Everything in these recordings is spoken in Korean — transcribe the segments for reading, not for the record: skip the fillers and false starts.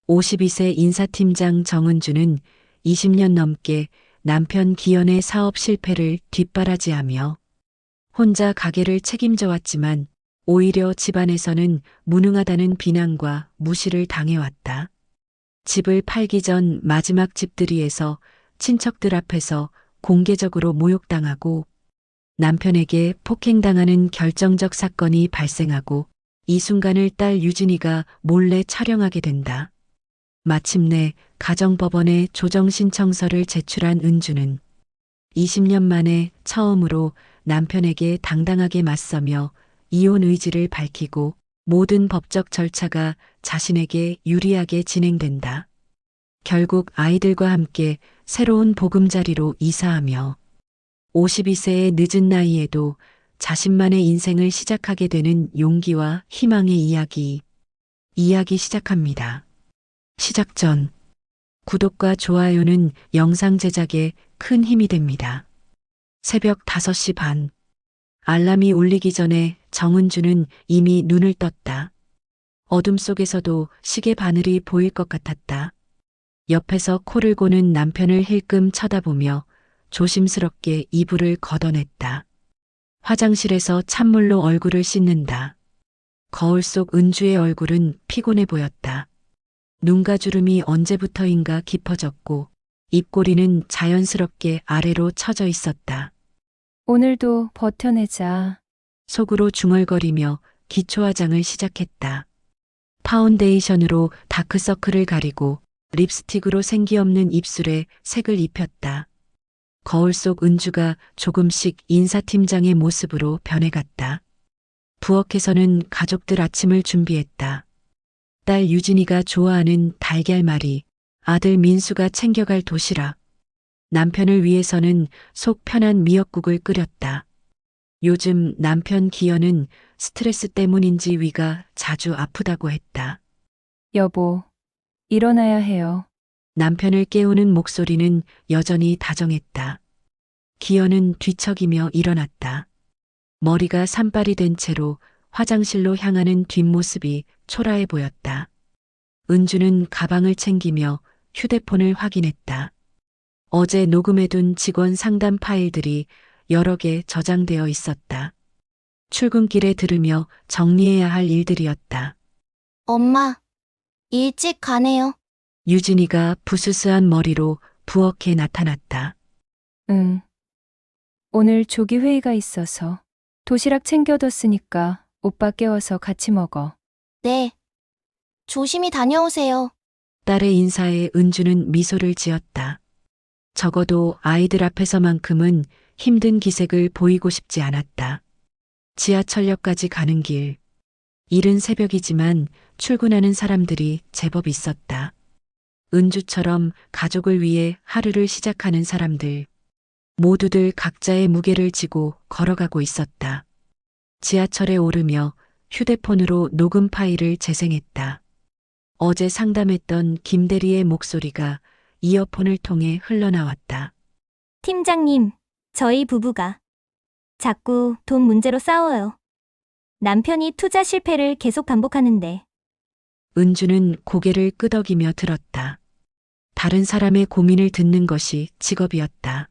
52세 인사팀장 정은주는 20년 넘게 남편 기현의 사업 실패를 뒷바라지하며 혼자 가게를 책임져 왔지만 오히려 집안에서는 무능하다는 비난과 무시를 당해왔다. 집을 팔기 전 마지막 집들이에서 친척들 앞에서 공개적으로 모욕당하고 남편에게 폭행당하는 결정적 사건이 발생하고 이 순간을 딸 유진이가 몰래 촬영하게 된다. 마침내 가정법원에 조정신청서를 제출한 은주는 20년 만에 처음으로 남편에게 당당하게 맞서며 이혼 의지를 밝히고 모든 법적 절차가 자신에게 유리하게 진행된다. 결국 아이들과 함께 새로운 보금자리로 이사하며 52세의 늦은 나이에도 자신만의 인생을 시작하게 되는 용기와 희망의 이야기 시작합니다. 시작 전 구독과 좋아요는 영상 제작에 큰 힘이 됩니다. 새벽 5시 반. 알람이 울리기 전에 정은주는 이미 눈을 떴다. 어둠 속에서도 시계 바늘이 보일 것 같았다. 옆에서 코를 고는 남편을 힐끔 쳐다보며 조심스럽게 이불을 걷어냈다. 화장실에서 찬물로 얼굴을 씻는다. 거울 속 은주의 얼굴은 피곤해 보였다. 눈가 주름이 언제부터인가 깊어졌고 입꼬리는 자연스럽게 아래로 처져 있었다. 오늘도 버텨내자. 속으로 중얼거리며 기초 화장을 시작했다. 파운데이션으로 다크서클을 가리고 립스틱으로 생기 없는 입술에 색을 입혔다. 거울 속 은주가 조금씩 인사팀장의 모습으로 변해갔다. 부엌에서는 가족들 아침을 준비했다. 딸 유진이가 좋아하는 달걀말이, 아들 민수가 챙겨갈 도시락, 남편을 위해서는 속 편한 미역국을 끓였다. 요즘 남편 기현은 스트레스 때문인지 위가 자주 아프다고 했다. 여보, 일어나야 해요. 남편을 깨우는 목소리는 여전히 다정했다. 기현은 뒤척이며 일어났다. 머리가 산발이 된 채로 화장실로 향하는 뒷모습이 초라해 보였다. 은주는 가방을 챙기며 휴대폰을 확인했다. 어제 녹음해둔 직원 상담 파일들이 여러 개 저장되어 있었다. 출근길에 들으며 정리해야 할 일들이었다. 엄마, 일찍 가네요. 유진이가 부스스한 머리로 부엌에 나타났다. 응. 오늘 조기 회의가 있어서 도시락 챙겨뒀으니까 오빠 깨워서 같이 먹어. 네. 조심히 다녀오세요. 딸의 인사에 은주는 미소를 지었다. 적어도 아이들 앞에서만큼은 힘든 기색을 보이고 싶지 않았다. 지하철역까지 가는 길. 이른 새벽이지만 출근하는 사람들이 제법 있었다. 은주처럼 가족을 위해 하루를 시작하는 사람들. 모두들 각자의 무게를 지고 걸어가고 있었다. 지하철에 오르며 휴대폰으로 녹음 파일을 재생했다. 어제 상담했던 김대리의 목소리가 이어폰을 통해 흘러나왔다. 팀장님, 저희 부부가 자꾸 돈 문제로 싸워요. 남편이 투자 실패를 계속 반복하는데. 은주는 고개를 끄덕이며 들었다. 다른 사람의 고민을 듣는 것이 직업이었다.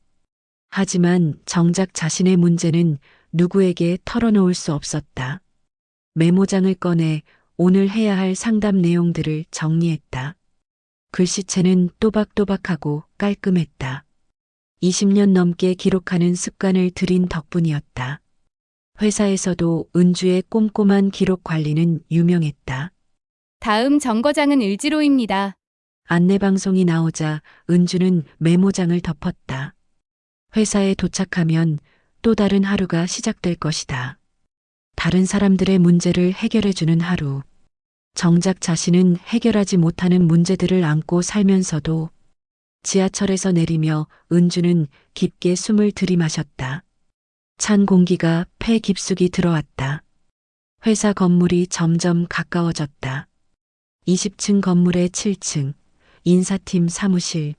하지만 정작 자신의 문제는 누구에게 털어놓을 수 없었다. 메모장을 꺼내 오늘 해야 할 상담 내용들을 정리했다. 글씨체는 또박또박하고 깔끔했다. 20년 넘게 기록하는 습관을 들인 덕분이었다. 회사에서도 은주의 꼼꼼한 기록 관리는 유명했다. 다음 정거장은 을지로입니다. 안내방송이 나오자 은주는 메모장을 덮었다. 회사에 도착하면 또 다른 하루가 시작될 것이다. 다른 사람들의 문제를 해결해주는 하루. 정작 자신은 해결하지 못하는 문제들을 안고 살면서도 지하철에서 내리며 은주는 깊게 숨을 들이마셨다. 찬 공기가 폐 깊숙이 들어왔다. 회사 건물이 점점 가까워졌다. 20층 건물의 7층, 인사팀 사무실.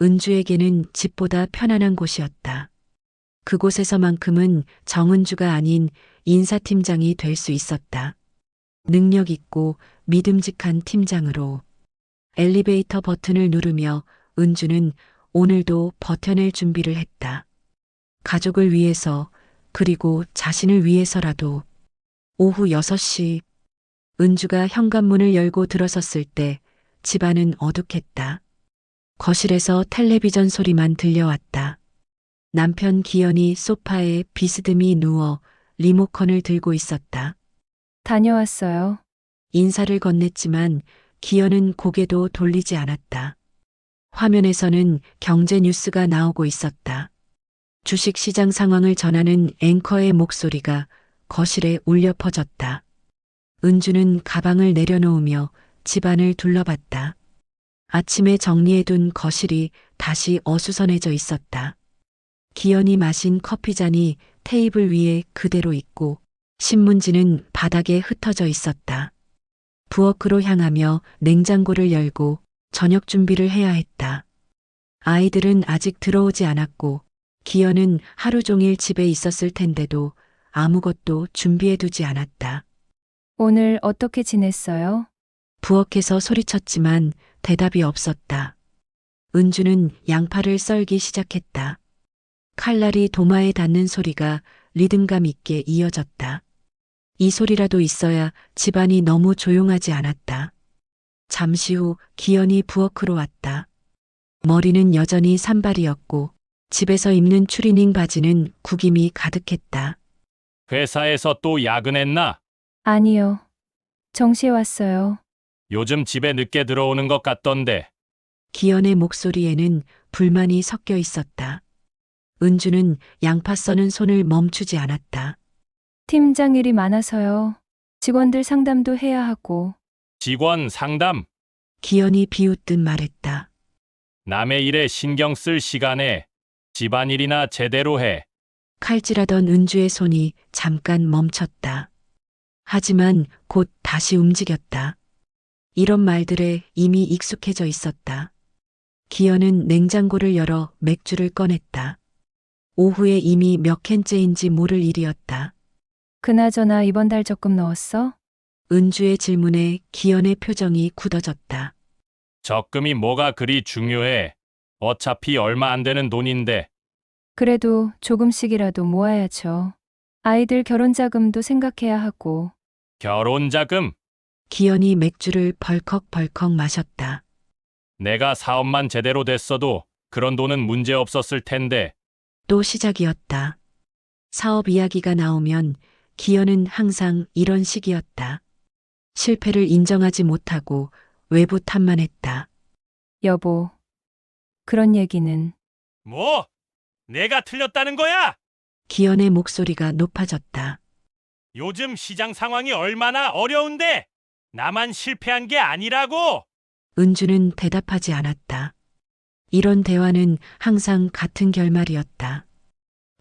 은주에게는 집보다 편안한 곳이었다. 그곳에서만큼은 정은주가 아닌 인사팀장이 될 수 있었다. 능력 있고 믿음직한 팀장으로. 엘리베이터 버튼을 누르며 은주는 오늘도 버텨낼 준비를 했다. 가족을 위해서, 그리고 자신을 위해서라도. 오후 6시, 은주가 현관문을 열고 들어섰을 때 집안은 어둑했다. 거실에서 텔레비전 소리만 들려왔다. 남편 기현이 소파에 비스듬히 누워 리모컨을 들고 있었다. 다녀왔어요. 인사를 건넸지만 기현은 고개도 돌리지 않았다. 화면에서는 경제 뉴스가 나오고 있었다. 주식시장 상황을 전하는 앵커의 목소리가 거실에 울려 퍼졌다. 은주는 가방을 내려놓으며 집안을 둘러봤다. 아침에 정리해둔 거실이 다시 어수선해져 있었다. 기현이 마신 커피잔이 테이블 위에 그대로 있고 신문지는 바닥에 흩어져 있었다. 부엌으로 향하며 냉장고를 열고 저녁 준비를 해야 했다. 아이들은 아직 들어오지 않았고 기현은 하루 종일 집에 있었을 텐데도 아무것도 준비해두지 않았다. 오늘 어떻게 지냈어요? 부엌에서 소리쳤지만 대답이 없었다. 은주는 양파를 썰기 시작했다. 칼날이 도마에 닿는 소리가 리듬감 있게 이어졌다. 이 소리라도 있어야 집안이 너무 조용하지 않았다. 잠시 후 기현이 부엌으로 왔다. 머리는 여전히 산발이었고 집에서 입는 추리닝 바지는 구김이 가득했다. 회사에서 또 야근했나? 아니요. 정시에 왔어요. 요즘 집에 늦게 들어오는 것 같던데. 기현의 목소리에는 불만이 섞여 있었다. 은주는 양파 써는 손을 멈추지 않았다. 팀장 일이 많아서요. 직원들 상담도 해야 하고. 직원 상담? 기현이 비웃듯 말했다. 남의 일에 신경 쓸 시간에 집안일이나 제대로 해. 칼질하던 은주의 손이 잠깐 멈췄다. 하지만 곧 다시 움직였다. 이런 말들에 이미 익숙해져 있었다. 기현은 냉장고를 열어 맥주를 꺼냈다. 오후에 이미 몇 캔째인지 모를 일이었다. 그나저나 이번 달 적금 넣었어? 은주의 질문에 기현의 표정이 굳어졌다. 적금이 뭐가 그리 중요해. 어차피 얼마 안 되는 돈인데. 그래도 조금씩이라도 모아야죠. 아이들 결혼 자금도 생각해야 하고. 결혼 자금? 기현이 맥주를 벌컥벌컥 마셨다. 내가 사업만 제대로 됐어도 그런 돈은 문제 없었을 텐데. 또 시작이었다. 사업 이야기가 나오면 기현은 항상 이런 식이었다. 실패를 인정하지 못하고 외부 탓만 했다. 여보, 그런 얘기는. 뭐? 내가 틀렸다는 거야? 기현의 목소리가 높아졌다. 요즘 시장 상황이 얼마나 어려운데 나만 실패한 게 아니라고. 은주는 대답하지 않았다. 이런 대화는 항상 같은 결말이었다.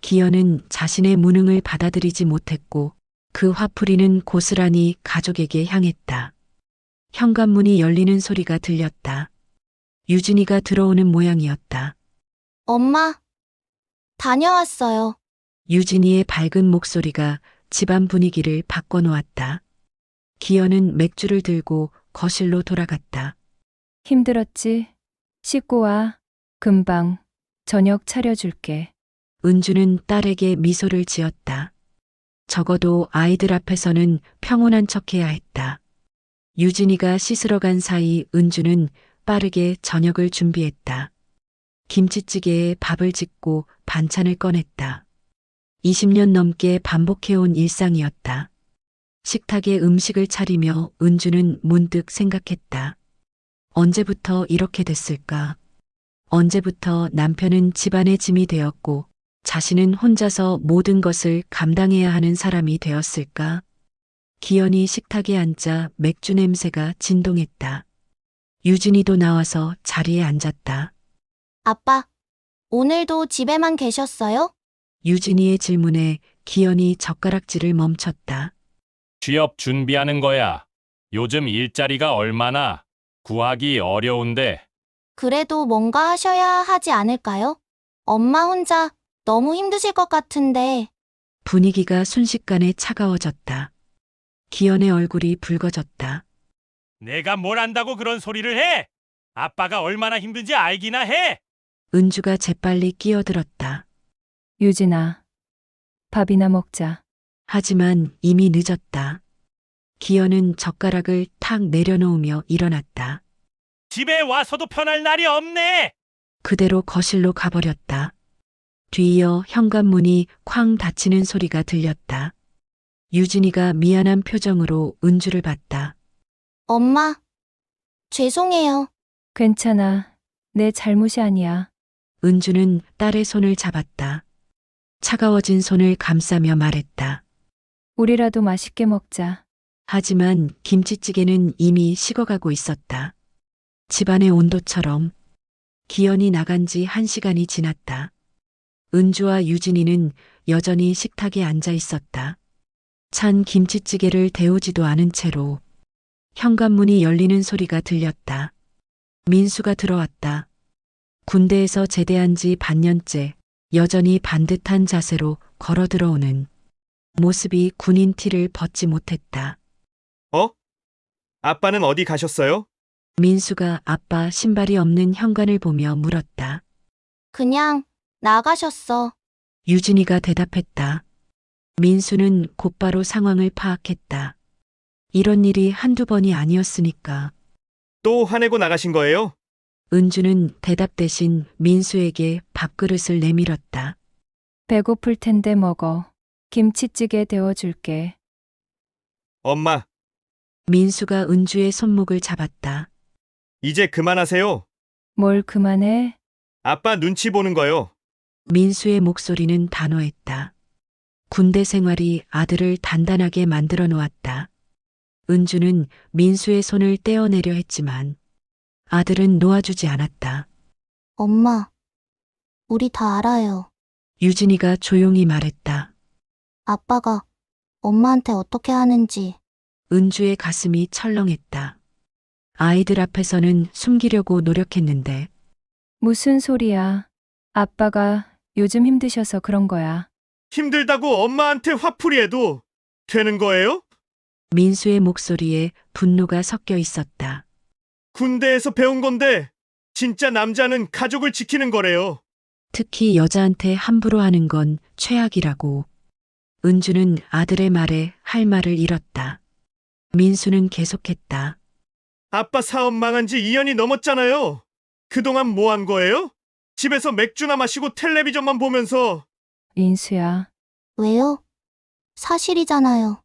기현은 자신의 무능을 받아들이지 못했고 그 화풀이는 고스란히 가족에게 향했다. 현관문이 열리는 소리가 들렸다. 유진이가 들어오는 모양이었다. 엄마, 다녀왔어요. 유진이의 밝은 목소리가 집안 분위기를 바꿔놓았다. 기현은 맥주를 들고 거실로 돌아갔다. 힘들었지? 씻고 와. 금방 저녁 차려줄게. 은주는 딸에게 미소를 지었다. 적어도 아이들 앞에서는 평온한 척해야 했다. 유진이가 씻으러 간 사이 은주는 빠르게 저녁을 준비했다. 김치찌개에 밥을 짓고 반찬을 꺼냈다. 20년 넘게 반복해온 일상이었다. 식탁에 음식을 차리며 은주는 문득 생각했다. 언제부터 이렇게 됐을까? 언제부터 남편은 집안의 짐이 되었고 자신은 혼자서 모든 것을 감당해야 하는 사람이 되었을까? 기현이 식탁에 앉자 맥주 냄새가 진동했다. 유진이도 나와서 자리에 앉았다. 아빠, 오늘도 집에만 계셨어요? 유진이의 질문에 기현이 젓가락질을 멈췄다. 취업 준비하는 거야. 요즘 일자리가 얼마나 구하기 어려운데. 그래도 뭔가 하셔야 하지 않을까요? 엄마 혼자 너무 힘드실 것 같은데. 분위기가 순식간에 차가워졌다. 기현의 얼굴이 붉어졌다. 내가 뭘 안다고 그런 소리를 해? 아빠가 얼마나 힘든지 알기나 해. 은주가 재빨리 끼어들었다. 유진아, 밥이나 먹자. 하지만 이미 늦었다. 기현은 젓가락을 탁 내려놓으며 일어났다. 집에 와서도 편할 날이 없네. 그대로 거실로 가버렸다. 뒤이어 현관문이 쾅 닫히는 소리가 들렸다. 유진이가 미안한 표정으로 은주를 봤다. 엄마, 죄송해요. 괜찮아. 내 잘못이 아니야. 은주는 딸의 손을 잡았다. 차가워진 손을 감싸며 말했다. 우리라도 맛있게 먹자. 하지만 김치찌개는 이미 식어가고 있었다. 집안의 온도처럼. 기현이 나간 지 1시간이 지났다. 은주와 유진이는 여전히 식탁에 앉아 있었다. 찬 김치찌개를 데우지도 않은 채로 현관문이 열리는 소리가 들렸다. 민수가 들어왔다. 군대에서 제대한 지 반년째 여전히 반듯한 자세로 걸어 들어오는 모습이 군인 티를 벗지 못했다. 아빠는 어디 가셨어요? 민수가 아빠 신발이 없는 현관을 보며 물었다. 그냥 나가셨어. 유진이가 대답했다. 민수는 곧바로 상황을 파악했다. 이런 일이 한두 번이 아니었으니까. 또 화내고 나가신 거예요? 은주는 대답 대신 민수에게 밥그릇을 내밀었다. 배고플 텐데 먹어. 김치찌개 데워줄게. 엄마, 민수가 은주의 손목을 잡았다. 이제 그만하세요. 뭘 그만해? 아빠 눈치 보는 거요. 민수의 목소리는 단호했다. 군대 생활이 아들을 단단하게 만들어 놓았다. 은주는 민수의 손을 떼어내려 했지만 아들은 놓아주지 않았다. 엄마, 우리 다 알아요. 유진이가 조용히 말했다. 아빠가 엄마한테 어떻게 하는지. 은주의 가슴이 철렁했다. 아이들 앞에서는 숨기려고 노력했는데 무슨 소리야. 아빠가 요즘 힘드셔서 그런 거야. 힘들다고 엄마한테 화풀이해도 되는 거예요? 민수의 목소리에 분노가 섞여 있었다. 군대에서 배운 건데 진짜 남자는 가족을 지키는 거래요. 특히 여자한테 함부로 하는 건 최악이라고. 은주는 아들의 말에 할 말을 잃었다. 민수는 계속했다. 아빠 사업 망한 지 2년이 넘었잖아요. 그동안 뭐 한 거예요? 집에서 맥주나 마시고 텔레비전만 보면서. 민수야. 왜요? 사실이잖아요.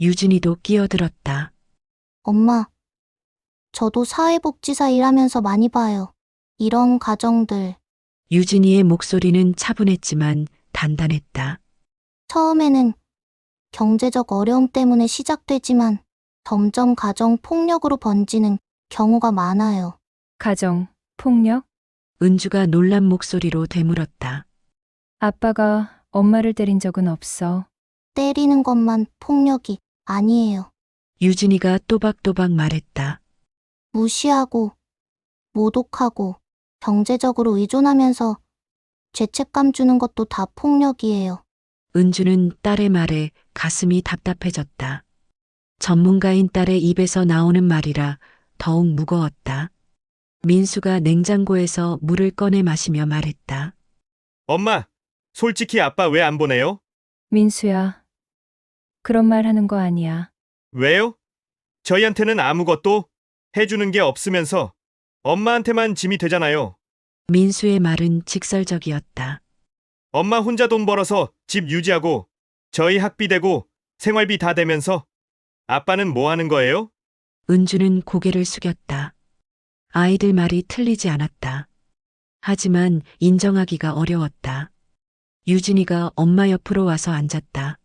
유진이도 끼어들었다. 엄마, 저도 사회복지사 일하면서 많이 봐요. 이런 가정들. 유진이의 목소리는 차분했지만 단단했다. 처음에는 경제적 어려움 때문에 시작되지만 점점 가정 폭력으로 번지는 경우가 많아요. 가정, 폭력? 은주가 놀란 목소리로 되물었다. 아빠가 엄마를 때린 적은 없어. 때리는 것만 폭력이 아니에요. 유진이가 또박또박 말했다. 무시하고, 모독하고, 경제적으로 의존하면서 죄책감 주는 것도 다 폭력이에요. 은주는 딸의 말에 가슴이 답답해졌다. 전문가인 딸의 입에서 나오는 말이라 더욱 무거웠다. 민수가 냉장고에서 물을 꺼내 마시며 말했다. 엄마, 솔직히 아빠 왜 안 보내요? 민수야. 그런 말 하는 거 아니야. 왜요? 저희한테는 아무것도 해주는 게 없으면서 엄마한테만 짐이 되잖아요. 민수의 말은 직설적이었다. 엄마 혼자 돈 벌어서 집 유지하고 저희 학비 대고 생활비 다 대면서 아빠는 뭐 하는 거예요? 은주는 고개를 숙였다. 아이들 말이 틀리지 않았다. 하지만 인정하기가 어려웠다. 유진이가 엄마 옆으로 와서 앉았다.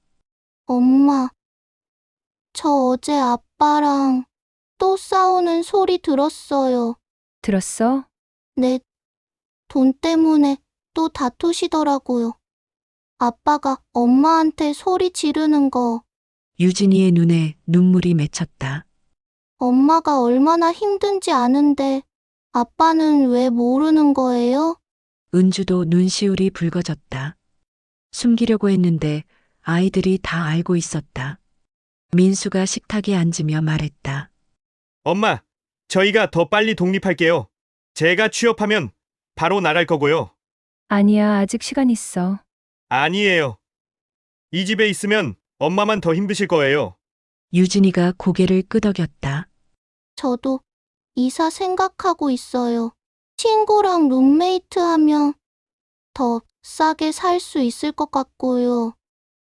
엄마, 저 어제 아빠랑 또 싸우는 소리 들었어요. 들었어? 네, 돈 때문에 또 다투시더라고요. 아빠가 엄마한테 소리 지르는 거. 유진이의 눈에 눈물이 맺혔다. 엄마가 얼마나 힘든지 아는데 아빠는 왜 모르는 거예요? 은주도 눈시울이 붉어졌다. 숨기려고 했는데 아이들이 다 알고 있었다. 민수가 식탁에 앉으며 말했다. 엄마, 저희가 더 빨리 독립할게요. 제가 취업하면 바로 나갈 거고요. 아니야, 아직 시간 있어. 아니에요. 이 집에 있으면 엄마만 더 힘드실 거예요. 유진이가 고개를 끄덕였다. 저도 이사 생각하고 있어요. 친구랑 룸메이트 하면 더 싸게 살 수 있을 것 같고요.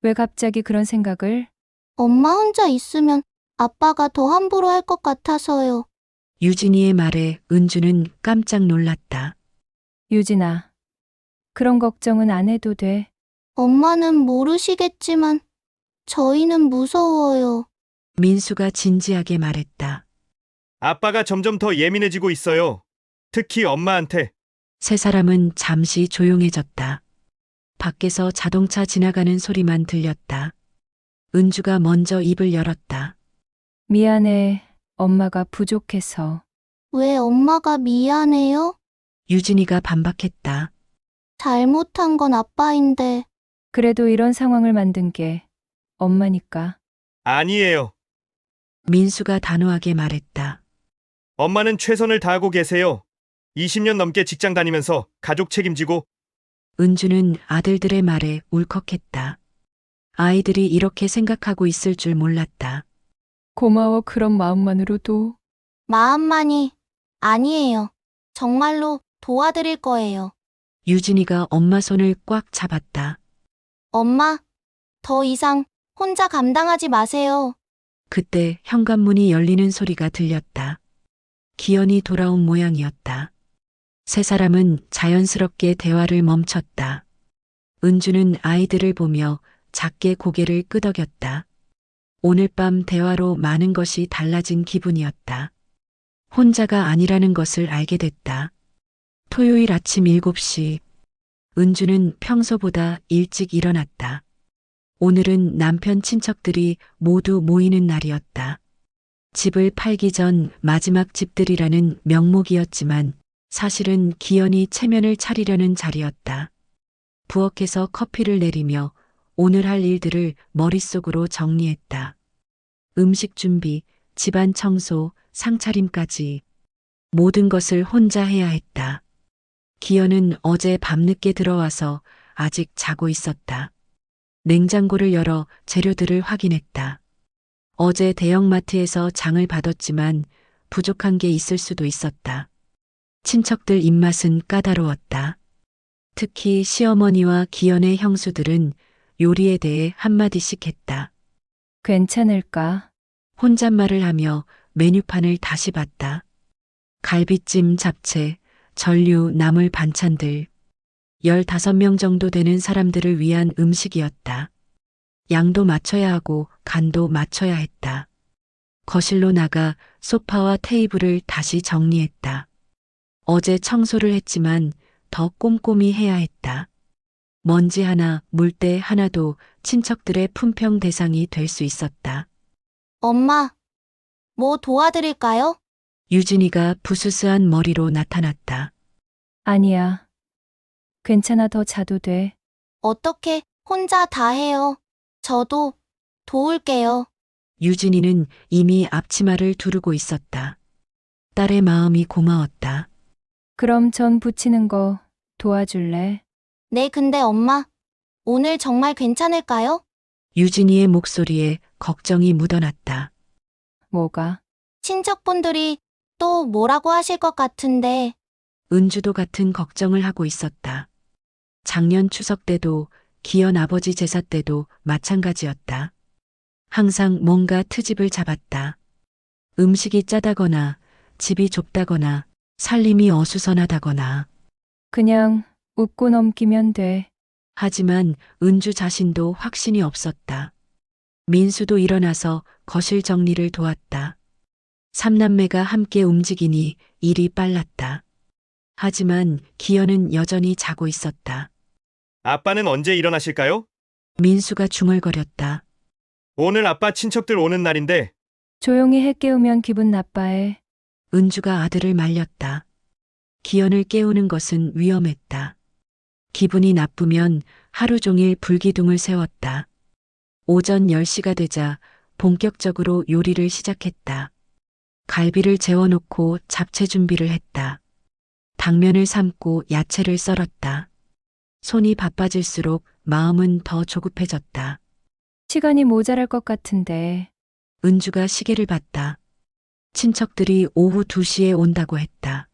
왜 갑자기 그런 생각을? 엄마 혼자 있으면 아빠가 더 함부로 할 것 같아서요. 유진이의 말에 은주는 깜짝 놀랐다. 유진아, 그런 걱정은 안 해도 돼. 엄마는 모르시겠지만 저희는 무서워요. 민수가 진지하게 말했다. 아빠가 점점 더 예민해지고 있어요. 특히 엄마한테. 세 사람은 잠시 조용해졌다. 밖에서 자동차 지나가는 소리만 들렸다. 은주가 먼저 입을 열었다. 미안해, 엄마가 부족해서. 왜 엄마가 미안해요? 유진이가 반박했다. 잘못한 건 아빠인데. 그래도 이런 상황을 만든 게 엄마니까. 아니에요. 민수가 단호하게 말했다. 엄마는 최선을 다하고 계세요. 20년 넘게 직장 다니면서 가족 책임지고. 은주는 아들들의 말에 울컥했다. 아이들이 이렇게 생각하고 있을 줄 몰랐다. 고마워, 그런 마음만으로도. 마음만이 아니에요. 정말로 도와드릴 거예요. 유진이가 엄마 손을 꽉 잡았다. 엄마, 더 이상 혼자 감당하지 마세요. 그때 현관문이 열리는 소리가 들렸다. 기현이 돌아온 모양이었다. 세 사람은 자연스럽게 대화를 멈췄다. 은주는 아이들을 보며 작게 고개를 끄덕였다. 오늘 밤 대화로 많은 것이 달라진 기분이었다. 혼자가 아니라는 것을 알게 됐다. 토요일 아침 7시. 은주는 평소보다 일찍 일어났다. 오늘은 남편 친척들이 모두 모이는 날이었다. 집을 팔기 전 마지막 집들이라는 명목이었지만 사실은 기현이 체면을 차리려는 자리였다. 부엌에서 커피를 내리며 오늘 할 일들을 머릿속으로 정리했다. 음식 준비, 집안 청소, 상차림까지 모든 것을 혼자 해야 했다. 기현은 어제 밤늦게 들어와서 아직 자고 있었다. 냉장고를 열어 재료들을 확인했다. 어제 대형마트에서 장을 받았지만 부족한 게 있을 수도 있었다. 친척들 입맛은 까다로웠다. 특히 시어머니와 기현의 형수들은 요리에 대해 한마디씩 했다. 괜찮을까? 혼잣말을 하며 메뉴판을 다시 봤다. 갈비찜, 잡채, 전류, 나물 반찬들. 15명 정도 되는 사람들을 위한 음식이었다. 양도 맞춰야 하고 간도 맞춰야 했다. 거실로 나가 소파와 테이블을 다시 정리했다. 어제 청소를 했지만 더 꼼꼼히 해야 했다. 먼지 하나, 물때 하나도 친척들의 품평 대상이 될 수 있었다. 엄마, 뭐 도와드릴까요? 유진이가 부스스한 머리로 나타났다. 아니야. 괜찮아, 더 자도 돼. 어떻게 혼자 다 해요? 저도 도울게요. 유진이는 이미 앞치마를 두르고 있었다. 딸의 마음이 고마웠다. 그럼 전 부치는 거 도와줄래? 네, 근데 엄마, 오늘 정말 괜찮을까요? 유진이의 목소리에 걱정이 묻어났다. 뭐가? 친척분들이 또 뭐라고 하실 것 같은데. 은주도 같은 걱정을 하고 있었다. 작년 추석 때도 기현 아버지 제사 때도 마찬가지였다. 항상 뭔가 트집을 잡았다. 음식이 짜다거나 집이 좁다거나 살림이 어수선하다거나. 그냥 웃고 넘기면 돼. 하지만 은주 자신도 확신이 없었다. 민수도 일어나서 거실 정리를 도왔다. 삼남매가 함께 움직이니 일이 빨랐다. 하지만 기현은 여전히 자고 있었다. 아빠는 언제 일어나실까요? 민수가 중얼거렸다. 오늘 아빠 친척들 오는 날인데. 조용히 해 깨우면 기분 나빠해. 은주가 아들을 말렸다. 기현을 깨우는 것은 위험했다. 기분이 나쁘면 하루 종일 불기둥을 세웠다. 오전 10시가 되자 본격적으로 요리를 시작했다. 갈비를 재워놓고 잡채 준비를 했다. 당면을 삶고 야채를 썰었다. 손이 바빠질수록 마음은 더 조급해졌다. 시간이 모자랄 것 같은데. 은주가 시계를 봤다. 친척들이 오후 2시에 온다고 했다.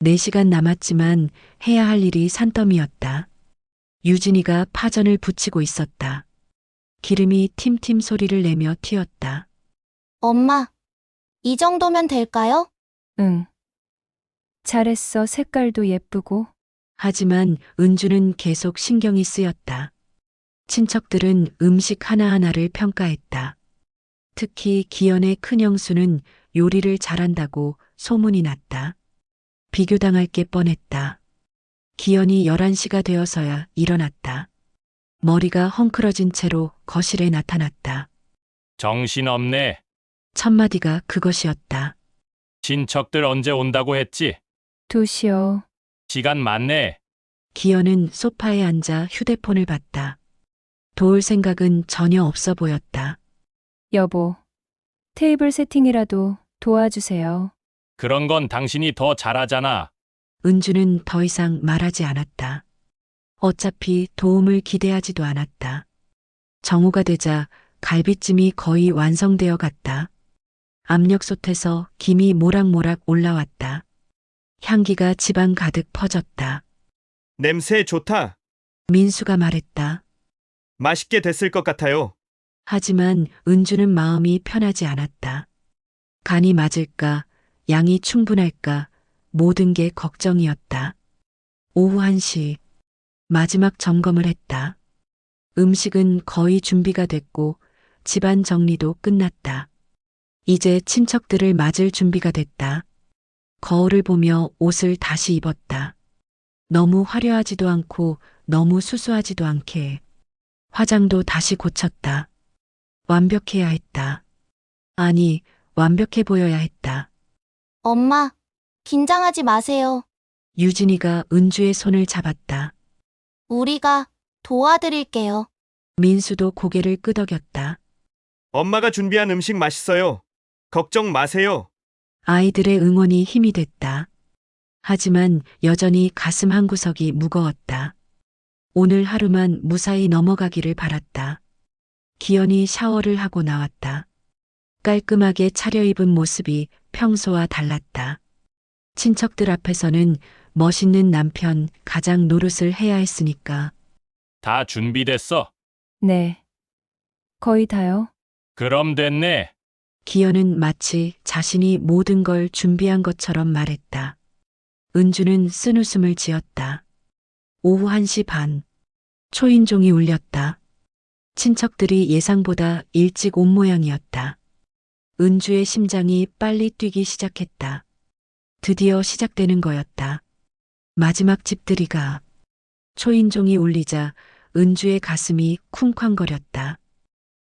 4시간 남았지만 해야 할 일이 산더미였다. 유진이가 파전을 부치고 있었다. 기름이 팀팀 소리를 내며 튀었다. 엄마, 이 정도면 될까요? 응. 잘했어. 색깔도 예쁘고. 하지만 은주는 계속 신경이 쓰였다. 친척들은 음식 하나하나를 평가했다. 특히 기현의 큰형수는 요리를 잘한다고 소문이 났다. 비교당할 게 뻔했다. 기현이 11시가 되어서야 일어났다. 머리가 헝클어진 채로 거실에 나타났다. 정신없네. 첫마디가 그것이었다. 친척들 언제 온다고 했지? 2시요. 시간 많네. 기현은 소파에 앉아 휴대폰을 봤다. 도울 생각은 전혀 없어 보였다. 여보, 테이블 세팅이라도 도와주세요. 그런 건 당신이 더 잘하잖아. 은주는 더 이상 말하지 않았다. 어차피 도움을 기대하지도 않았다. 정오가 되자 갈비찜이 거의 완성되어 갔다. 압력솥에서 김이 모락모락 올라왔다. 향기가 집안 가득 퍼졌다. 냄새 좋다. 민수가 말했다. 맛있게 됐을 것 같아요. 하지만 은주는 마음이 편하지 않았다. 간이 맞을까, 양이 충분할까, 모든 게 걱정이었다. 오후 1시, 마지막 점검을 했다. 음식은 거의 준비가 됐고, 집안 정리도 끝났다. 이제 친척들을 맞을 준비가 됐다. 거울을 보며 옷을 다시 입었다. 너무 화려하지도 않고 너무 수수하지도 않게. 화장도 다시 고쳤다. 완벽해야 했다. 아니, 완벽해 보여야 했다. 엄마, 긴장하지 마세요. 유진이가 은주의 손을 잡았다. 우리가 도와드릴게요. 민수도 고개를 끄덕였다. 엄마가 준비한 음식 맛있어요. 걱정 마세요. 아이들의 응원이 힘이 됐다. 하지만 여전히 가슴 한구석이 무거웠다. 오늘 하루만 무사히 넘어가기를 바랐다. 기현이 샤워를 하고 나왔다. 깔끔하게 차려입은 모습이 평소와 달랐다. 친척들 앞에서는 멋있는 남편, 가장 노릇을 해야 했으니까. 다 준비됐어. 네. 거의 다요. 그럼 됐네. 기현은 마치 자신이 모든 걸 준비한 것처럼 말했다. 은주는 쓴웃음을 지었다. 오후 1시 반. 초인종이 울렸다. 친척들이 예상보다 일찍 온 모양이었다. 은주의 심장이 빨리 뛰기 시작했다. 드디어 시작되는 거였다. 마지막 집들이가. 초인종이 울리자 은주의 가슴이 쿵쾅거렸다.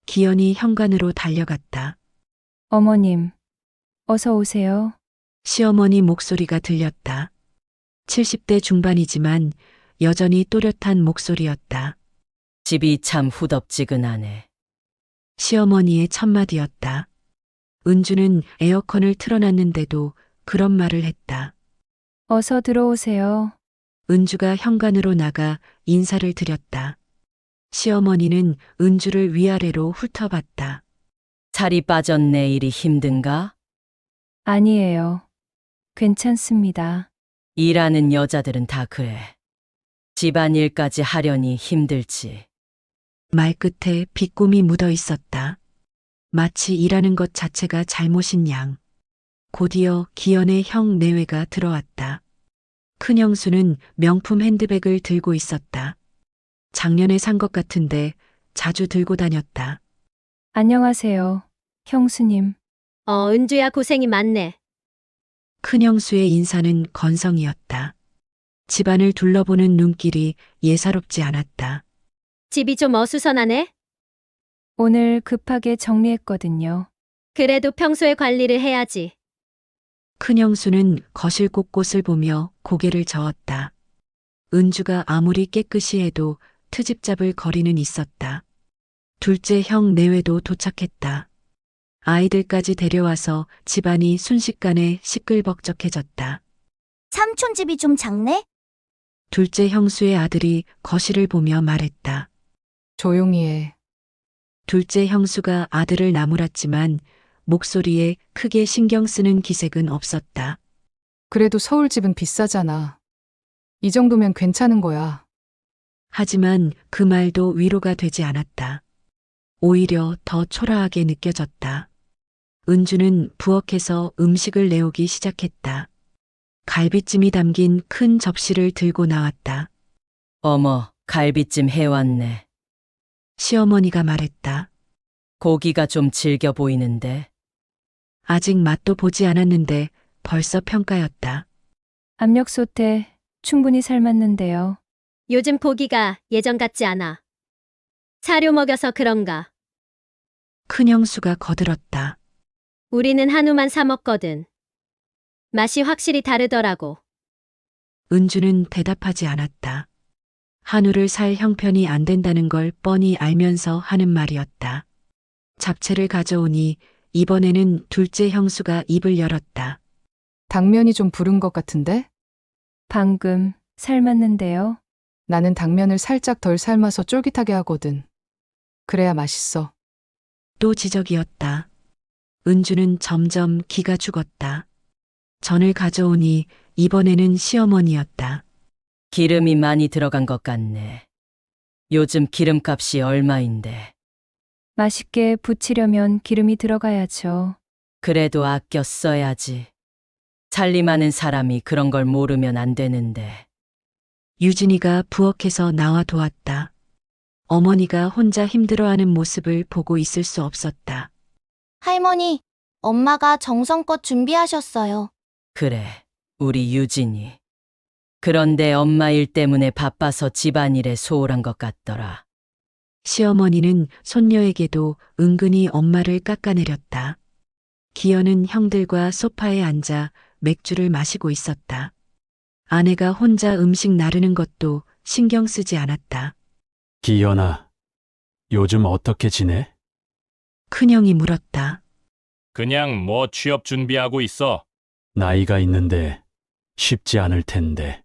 기현이 현관으로 달려갔다. 어머님, 어서 오세요. 시어머니 목소리가 들렸다. 70대 중반이지만 여전히 또렷한 목소리였다. 집이 참 후덥지근하네. 시어머니의 첫마디였다. 은주는 에어컨을 틀어놨는데도 그런 말을 했다. 어서 들어오세요. 은주가 현관으로 나가 인사를 드렸다. 시어머니는 은주를 위아래로 훑어봤다. 살이 빠졌네. 일이 힘든가? 아니에요. 괜찮습니다. 일하는 여자들은 다 그래. 집안일까지 하려니 힘들지. 말끝에 비꼼이 묻어 있었다. 마치 일하는 것 자체가 잘못인 양. 곧이어 기현의 형 내외가 들어왔다. 큰형수는 명품 핸드백을 들고 있었다. 작년에 산 것 같은데 자주 들고 다녔다. 안녕하세요, 형수님. 은주야 고생이 많네. 큰형수의 인사는 건성이었다. 집안을 둘러보는 눈길이 예사롭지 않았다. 집이 좀 어수선하네. 오늘 급하게 정리했거든요. 그래도 평소에 관리를 해야지. 큰형수는 거실 곳곳을 보며 고개를 저었다. 은주가 아무리 깨끗이 해도 트집 잡을 거리는 있었다. 둘째 형 내외도 도착했다. 아이들까지 데려와서 집안이 순식간에 시끌벅적해졌다. 삼촌 집이 좀 작네? 둘째 형수의 아들이 거실을 보며 말했다. 조용히 해. 둘째 형수가 아들을 나무랐지만 목소리에 크게 신경 쓰는 기색은 없었다. 그래도 서울 집은 비싸잖아. 이 정도면 괜찮은 거야. 하지만 그 말도 위로가 되지 않았다. 오히려 더 초라하게 느껴졌다. 은주는 부엌에서 음식을 내오기 시작했다. 갈비찜이 담긴 큰 접시를 들고 나왔다. 어머, 갈비찜 해왔네. 시어머니가 말했다. 고기가 좀 질겨 보이는데. 아직 맛도 보지 않았는데 벌써 평가였다. 압력솥에 충분히 삶았는데요. 요즘 고기가 예전 같지 않아. 사료 먹여서 그런가. 큰형수가 거들었다. 우리는 한우만 사 먹거든. 맛이 확실히 다르더라고. 은주는 대답하지 않았다. 한우를 살 형편이 안 된다는 걸 뻔히 알면서 하는 말이었다. 잡채를 가져오니 이번에는 둘째 형수가 입을 열었다. 당면이 좀 부른 것 같은데? 방금 삶았는데요. 나는 당면을 살짝 덜 삶아서 쫄깃하게 하거든. 그래야 맛있어. 또 지적이었다. 은주는 점점 기가 죽었다. 전을 가져오니 이번에는 시어머니였다. 기름이 많이 들어간 것 같네. 요즘 기름값이 얼마인데. 맛있게 부치려면 기름이 들어가야죠. 그래도 아껴 써야지. 살림하는 사람이 그런 걸 모르면 안 되는데. 유진이가 부엌에서 나와 도왔다. 어머니가 혼자 힘들어하는 모습을 보고 있을 수 없었다. 할머니, 엄마가 정성껏 준비하셨어요. 그래, 우리 유진이. 그런데 엄마 일 때문에 바빠서 집안일에 소홀한 것 같더라. 시어머니는 손녀에게도 은근히 엄마를 깎아내렸다. 기현은 형들과 소파에 앉아 맥주를 마시고 있었다. 아내가 혼자 음식 나르는 것도 신경 쓰지 않았다. 기현아, 요즘 어떻게 지내? 큰형이 물었다. 그냥 뭐 취업 준비하고 있어. 나이가 있는데 쉽지 않을 텐데.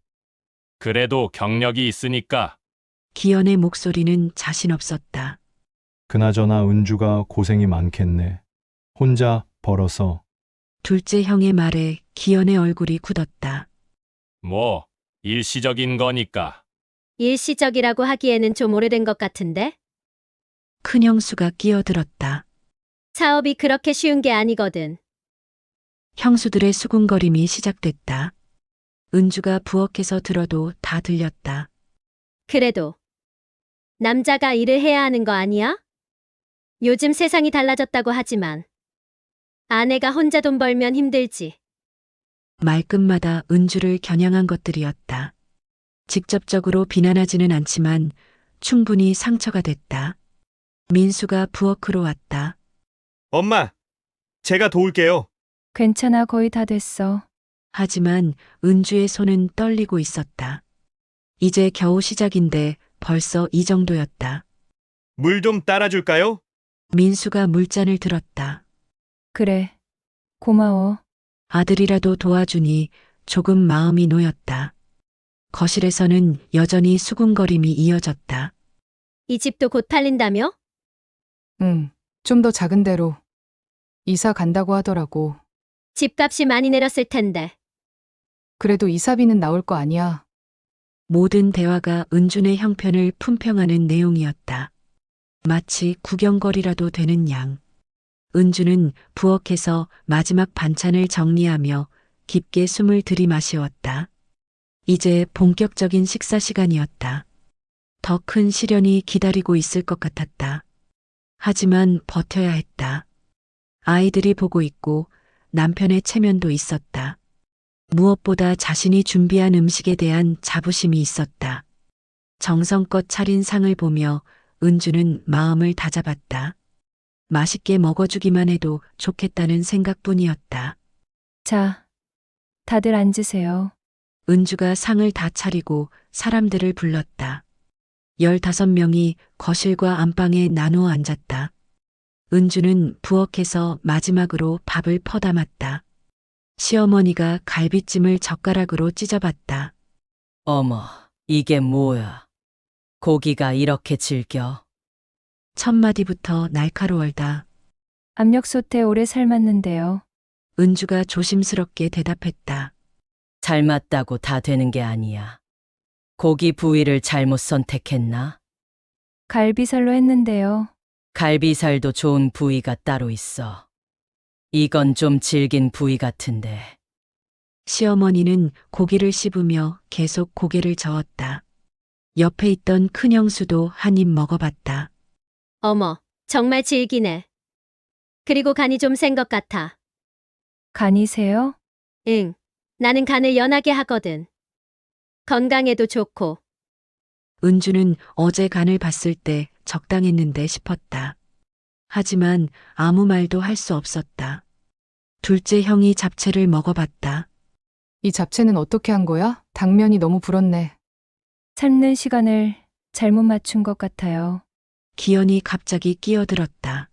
그래도 경력이 있으니까. 기현의 목소리는 자신 없었다. 그나저나 은주가 고생이 많겠네. 혼자 벌어서. 둘째 형의 말에 기현의 얼굴이 굳었다. 뭐, 일시적인 거니까. 일시적이라고 하기에는 좀 오래된 것 같은데? 큰형수가 끼어들었다. 사업이 그렇게 쉬운 게 아니거든. 형수들의 수군거림이 시작됐다. 은주가 부엌에서 들어도 다 들렸다. 그래도 남자가 일을 해야 하는 거 아니야? 요즘 세상이 달라졌다고 하지만 아내가 혼자 돈 벌면 힘들지. 말끝마다 은주를 겨냥한 것들이었다. 직접적으로 비난하지는 않지만 충분히 상처가 됐다. 민수가 부엌으로 왔다. 엄마, 제가 도울게요. 괜찮아, 거의 다 됐어. 하지만 은주의 손은 떨리고 있었다. 이제 겨우 시작인데 벌써 이 정도였다. 물 좀 따라줄까요? 민수가 물잔을 들었다. 그래, 고마워. 아들이라도 도와주니 조금 마음이 놓였다. 거실에서는 여전히 수군거림이 이어졌다. 이 집도 곧 팔린다며? 응, 좀 더 작은 데로. 이사 간다고 하더라고. 집값이 많이 내렸을 텐데. 그래도 이사비는 나올 거 아니야. 모든 대화가 은준의 형편을 품평하는 내용이었다. 마치 구경거리라도 되는 양. 은주는 부엌에서 마지막 반찬을 정리하며 깊게 숨을 들이마시었다. 이제 본격적인 식사 시간이었다. 더 큰 시련이 기다리고 있을 것 같았다. 하지만 버텨야 했다. 아이들이 보고 있고 남편의 체면도 있었다. 무엇보다 자신이 준비한 음식에 대한 자부심이 있었다. 정성껏 차린 상을 보며 은주는 마음을 다잡았다. 맛있게 먹어주기만 해도 좋겠다는 생각뿐이었다. 자, 다들 앉으세요. 은주가 상을 다 차리고 사람들을 불렀다. 15명이 거실과 안방에 나누어 앉았다. 은주는 부엌에서 마지막으로 밥을 퍼담았다. 시어머니가 갈비찜을 젓가락으로 찢어봤다. 어머, 이게 뭐야? 고기가 이렇게 질겨? 첫 마디부터 날카로울다. 압력솥에 오래 삶았는데요. 은주가 조심스럽게 대답했다. 삶았다고 다 되는 게 아니야. 고기 부위를 잘못 선택했나? 갈비살로 했는데요. 갈비살도 좋은 부위가 따로 있어. 이건 좀 질긴 부위 같은데. 시어머니는 고기를 씹으며 계속 고개를 저었다. 옆에 있던 큰형수도 한 입 먹어봤다. 어머, 정말 질기네. 그리고 간이 좀 센 것 같아. 간이세요? 응, 나는 간을 연하게 하거든. 건강에도 좋고. 은주는 어제 간을 봤을 때 적당했는데 싶었다. 하지만 아무 말도 할 수 없었다. 둘째 형이 잡채를 먹어봤다. 이 잡채는 어떻게 한 거야? 당면이 너무 불었네. 삶는 시간을 잘못 맞춘 것 같아요. 기현이 갑자기 끼어들었다.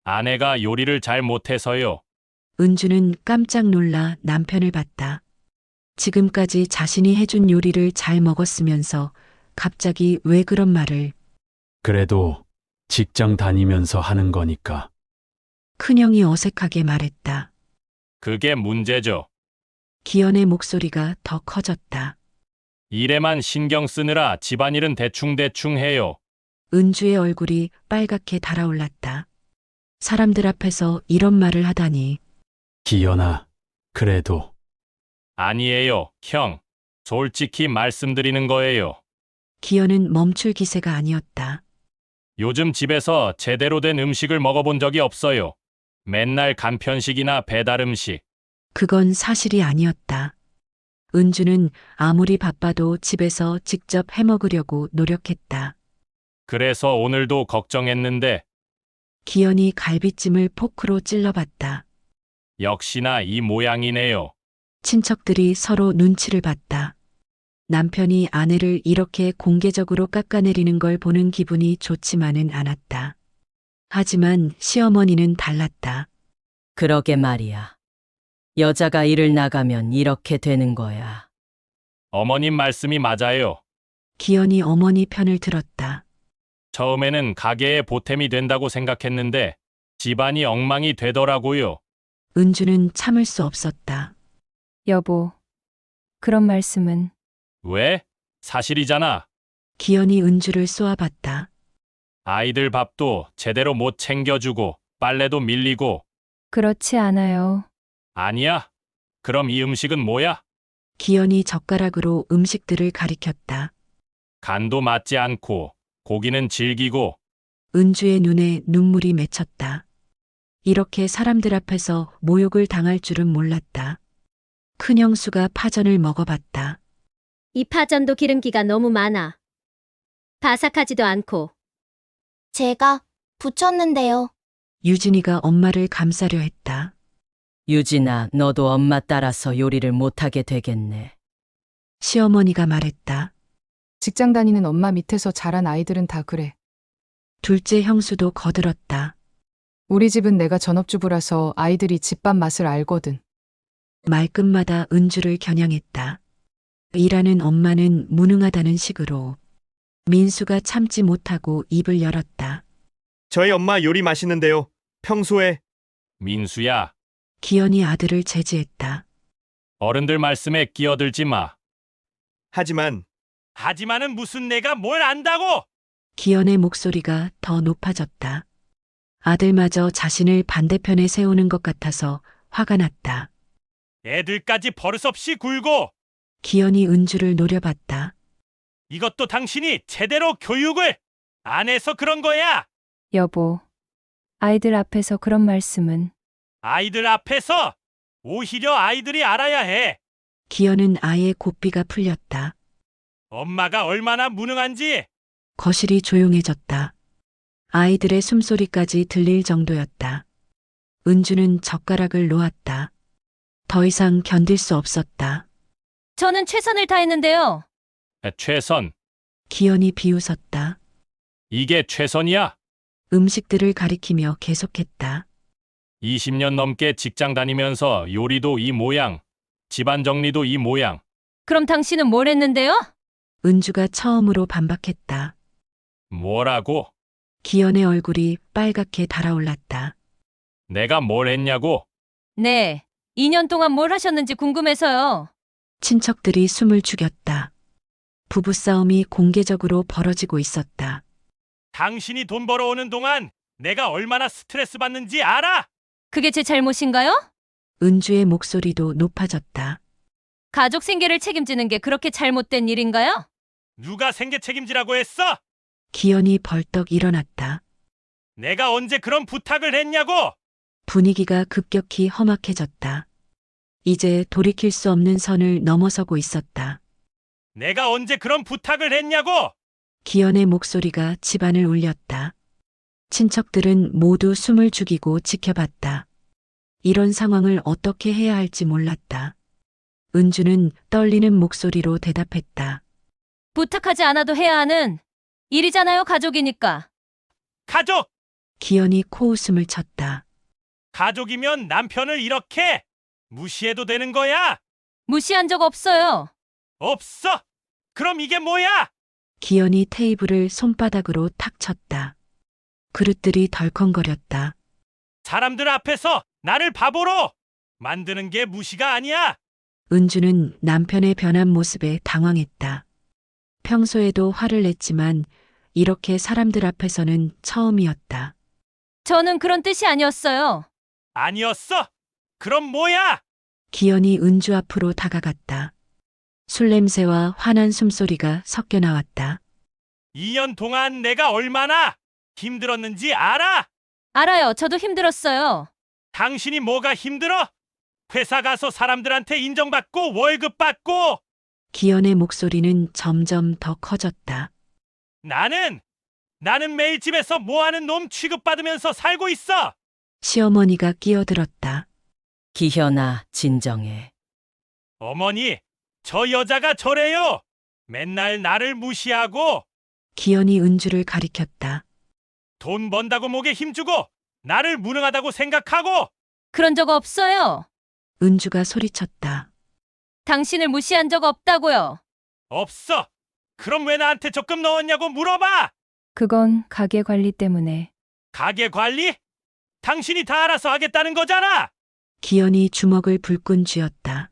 아내가 요리를 잘 못해서요. 은주는 깜짝 놀라 남편을 봤다. 지금까지 자신이 해준 요리를 잘 먹었으면서 갑자기 왜 그런 말을. 그래도 직장 다니면서 하는 거니까. 큰형이 어색하게 말했다. 그게 문제죠. 기현의 목소리가 더 커졌다. 일에만 신경 쓰느라 집안일은 대충대충 해요. 은주의 얼굴이 빨갛게 달아올랐다. 사람들 앞에서 이런 말을 하다니. 기현아, 그래도 아니에요, 형. 솔직히 말씀드리는 거예요. 기현은 멈출 기세가 아니었다. 요즘 집에서 제대로 된 음식을 먹어본 적이 없어요. 맨날 간편식이나 배달 음식. 그건 사실이 아니었다. 은주는 아무리 바빠도 집에서 직접 해먹으려고 노력했다. 그래서 오늘도 걱정했는데 기현이 갈비찜을 포크로 찔러봤다. 역시나 이 모양이네요. 친척들이 서로 눈치를 봤다. 남편이 아내를 이렇게 공개적으로 깎아내리는 걸 보는 기분이 좋지만은 않았다. 하지만 시어머니는 달랐다. 그러게 말이야. 여자가 일을 나가면 이렇게 되는 거야. 어머님 말씀이 맞아요. 기현이 어머니 편을 들었다. 처음에는 가게에 보탬이 된다고 생각했는데 집안이 엉망이 되더라고요. 은주는 참을 수 없었다. 여보, 그런 말씀은. 왜? 사실이잖아. 기현이 은주를 쏘아봤다. 아이들 밥도 제대로 못 챙겨주고 빨래도 밀리고. 그렇지 않아요. 아니야? 그럼 이 음식은 뭐야? 기현이 젓가락으로 음식들을 가리켰다. 간도 맞지 않고 고기는 질기고. 은주의 눈에 눈물이 맺혔다. 이렇게 사람들 앞에서 모욕을 당할 줄은 몰랐다. 큰형수가 파전을 먹어봤다. 이 파전도 기름기가 너무 많아. 바삭하지도 않고. 제가 붙였는데요. 유진이가 엄마를 감싸려 했다. 유진아, 너도 엄마 따라서 요리를 못하게 되겠네. 시어머니가 말했다. 직장 다니는 엄마 밑에서 자란 아이들은 다 그래. 둘째 형수도 거들었다. 우리 집은 내가 전업주부라서 아이들이 집밥 맛을 알거든. 말끝마다 은주를 겨냥했다. 일하는 엄마는 무능하다는 식으로. 민수가 참지 못하고 입을 열었다. 저희 엄마 요리 맛있는데요. 평소에 민수야, 기현이 아들을 제지했다. 어른들 말씀에 끼어들지 마. 하지만은 무슨 내가 뭘 안다고? 기현의 목소리가 더 높아졌다. 아들마저 자신을 반대편에 세우는 것 같아서 화가 났다. 애들까지 버릇없이 굴고. 기현이 은주를 노려봤다. 이것도 당신이 제대로 교육을 안 해서 그런 거야. 여보, 아이들 앞에서 그런 말씀은. 아이들 앞에서 오히려 아이들이 알아야 해. 기현은 아예 고삐가 풀렸다. 엄마가 얼마나 무능한지. 거실이 조용해졌다. 아이들의 숨소리까지 들릴 정도였다. 은주는 젓가락을 놓았다. 더 이상 견딜 수 없었다. 저는 최선을 다했는데요. 최선. 기현이 비웃었다. 이게 최선이야? 음식들을 가리키며 계속했다. 20년 넘게 직장 다니면서 요리도 이 모양, 집안 정리도 이 모양. 그럼 당신은 뭘 했는데요? 은주가 처음으로 반박했다. 뭐라고? 기현의 얼굴이 빨갛게 달아올랐다. 내가 뭘 했냐고? 네. 2년 동안 뭘 하셨는지 궁금해서요. 친척들이 숨을 죽였다. 부부싸움이 공개적으로 벌어지고 있었다. 당신이 돈 벌어오는 동안 내가 얼마나 스트레스 받는지 알아? 그게 제 잘못인가요? 은주의 목소리도 높아졌다. 가족 생계를 책임지는 게 그렇게 잘못된 일인가요? 누가 생계 책임지라고 했어? 기현이 벌떡 일어났다. 내가 언제 그런 부탁을 했냐고? 분위기가 급격히 험악해졌다. 이제 돌이킬 수 없는 선을 넘어서고 있었다. 내가 언제 그런 부탁을 했냐고? 기현의 목소리가 집안을 울렸다. 친척들은 모두 숨을 죽이고 지켜봤다. 이런 상황을 어떻게 해야 할지 몰랐다. 은주는 떨리는 목소리로 대답했다. 부탁하지 않아도 해야 하는 일이잖아요, 가족이니까. 가족! 기현이 코웃음을 쳤다. 가족이면 남편을 이렇게 무시해도 되는 거야? 무시한 적 없어요. 없어! 그럼 이게 뭐야? 기현이 테이블을 손바닥으로 탁 쳤다. 그릇들이 덜컹거렸다. 사람들 앞에서 나를 바보로 만드는 게 무시가 아니야. 은주는 남편의 변한 모습에 당황했다. 평소에도 화를 냈지만 이렇게 사람들 앞에서는 처음이었다. 저는 그런 뜻이 아니었어요. 아니었어? 그럼 뭐야? 기현이 은주 앞으로 다가갔다. 술 냄새와 화난 숨소리가 섞여 나왔다. 2년 동안 내가 얼마나 힘들었는지 알아? 알아요. 저도 힘들었어요. 당신이 뭐가 힘들어? 회사 가서 사람들한테 인정받고 월급 받고. 기현의 목소리는 점점 더 커졌다. 나는 매일 집에서 뭐하는 놈 취급받으면서 살고 있어. 시어머니가 끼어들었다. 기현아, 진정해. 어머니, 저 여자가 저래요. 맨날 나를 무시하고 기현이 은주를 가리켰다. 돈 번다고 목에 힘주고 나를 무능하다고 생각하고. 그런 적 없어요. 은주가 소리쳤다. 당신을 무시한 적 없다고요. 없어. 그럼 왜 나한테 적금 넣었냐고 물어봐. 그건 가게 관리 때문에. 가게 관리? 당신이 다 알아서 하겠다는 거잖아. 기현이 주먹을 불끈 쥐었다.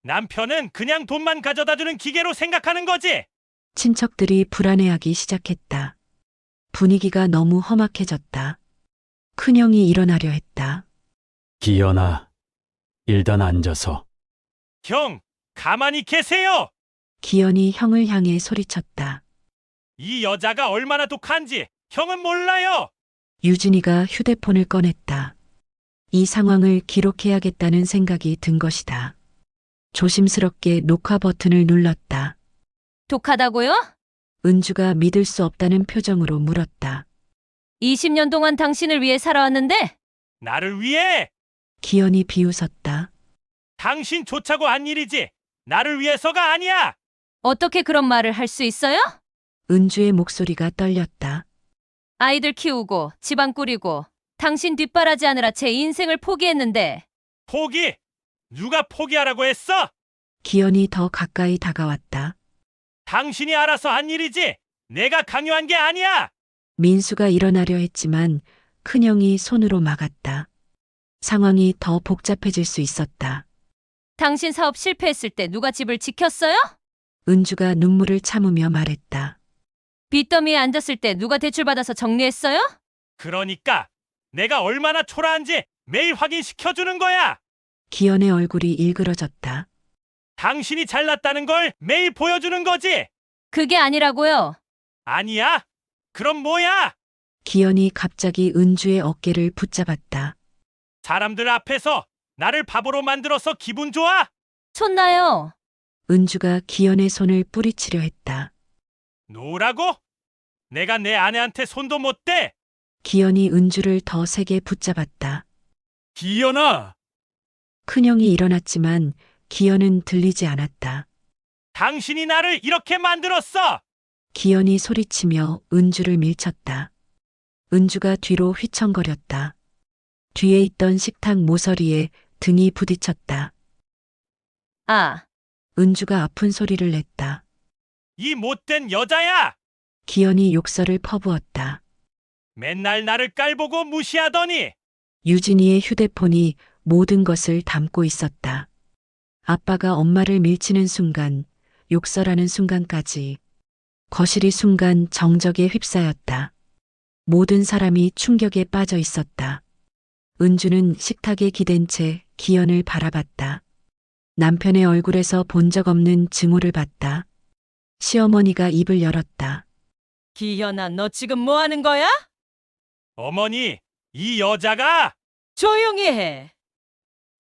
남편은 그냥 돈만 가져다주는 기계로 생각하는 거지. 친척들이 불안해하기 시작했다. 분위기가 너무 험악해졌다. 큰형이 일어나려 했다. 기현아, 일단 앉아서. 형, 가만히 계세요. 기현이 형을 향해 소리쳤다. 이 여자가 얼마나 독한지 형은 몰라요. 유진이가 휴대폰을 꺼냈다. 이 상황을 기록해야겠다는 생각이 든 것이다. 조심스럽게 녹화 버튼을 눌렀다. 독하다고요? 은주가 믿을 수 없다는 표정으로 물었다. 20년 동안 당신을 위해 살아왔는데? 나를 위해? 기현이 비웃었다. 당신 좋자고 한 일이지 나를 위해서가 아니야. 어떻게 그런 말을 할 수 있어요? 은주의 목소리가 떨렸다. 아이들 키우고 집안 꾸리고 당신 뒷바라지 하느라 제 인생을 포기했는데. 포기? 누가 포기하라고 했어? 기현이 더 가까이 다가왔다. 당신이 알아서 한 일이지 내가 강요한 게 아니야. 민수가 일어나려 했지만 큰형이 손으로 막았다. 상황이 더 복잡해질 수 있었다. 당신 사업 실패했을 때 누가 집을 지켰어요? 은주가 눈물을 참으며 말했다. 빚더미에 앉았을 때 누가 대출받아서 정리했어요? 그러니까 내가 얼마나 초라한지 매일 확인시켜주는 거야. 기현의 얼굴이 일그러졌다. 당신이 잘났다는 걸 매일 보여주는 거지. 그게 아니라고요. 아니야? 그럼 뭐야? 기현이 갑자기 은주의 어깨를 붙잡았다. 사람들 앞에서 나를 바보로 만들어서 기분 좋아? 촌나요. 은주가 기현의 손을 뿌리치려 했다. 노라고? 내가 내 아내한테 손도 못 대. 기현이 은주를 더 세게 붙잡았다. 기현아! 큰형이 일어났지만 기현은 들리지 않았다. 당신이 나를 이렇게 만들었어! 기현이 소리치며 은주를 밀쳤다. 은주가 뒤로 휘청거렸다. 뒤에 있던 식탁 모서리에 등이 부딪혔다. 아, 은주가 아픈 소리를 냈다. 이 못된 여자야! 기현이 욕설을 퍼부었다. 맨날 나를 깔보고 무시하더니! 유진이의 휴대폰이 모든 것을 담고 있었다. 아빠가 엄마를 밀치는 순간, 욕설하는 순간까지. 거실이 순간 정적에 휩싸였다. 모든 사람이 충격에 빠져 있었다. 은주는 식탁에 기댄 채 기현을 바라봤다. 남편의 얼굴에서 본 적 없는 증오를 봤다. 시어머니가 입을 열었다. 기현아, 너 지금 뭐 하는 거야? 어머니, 이 여자가! 조용히 해.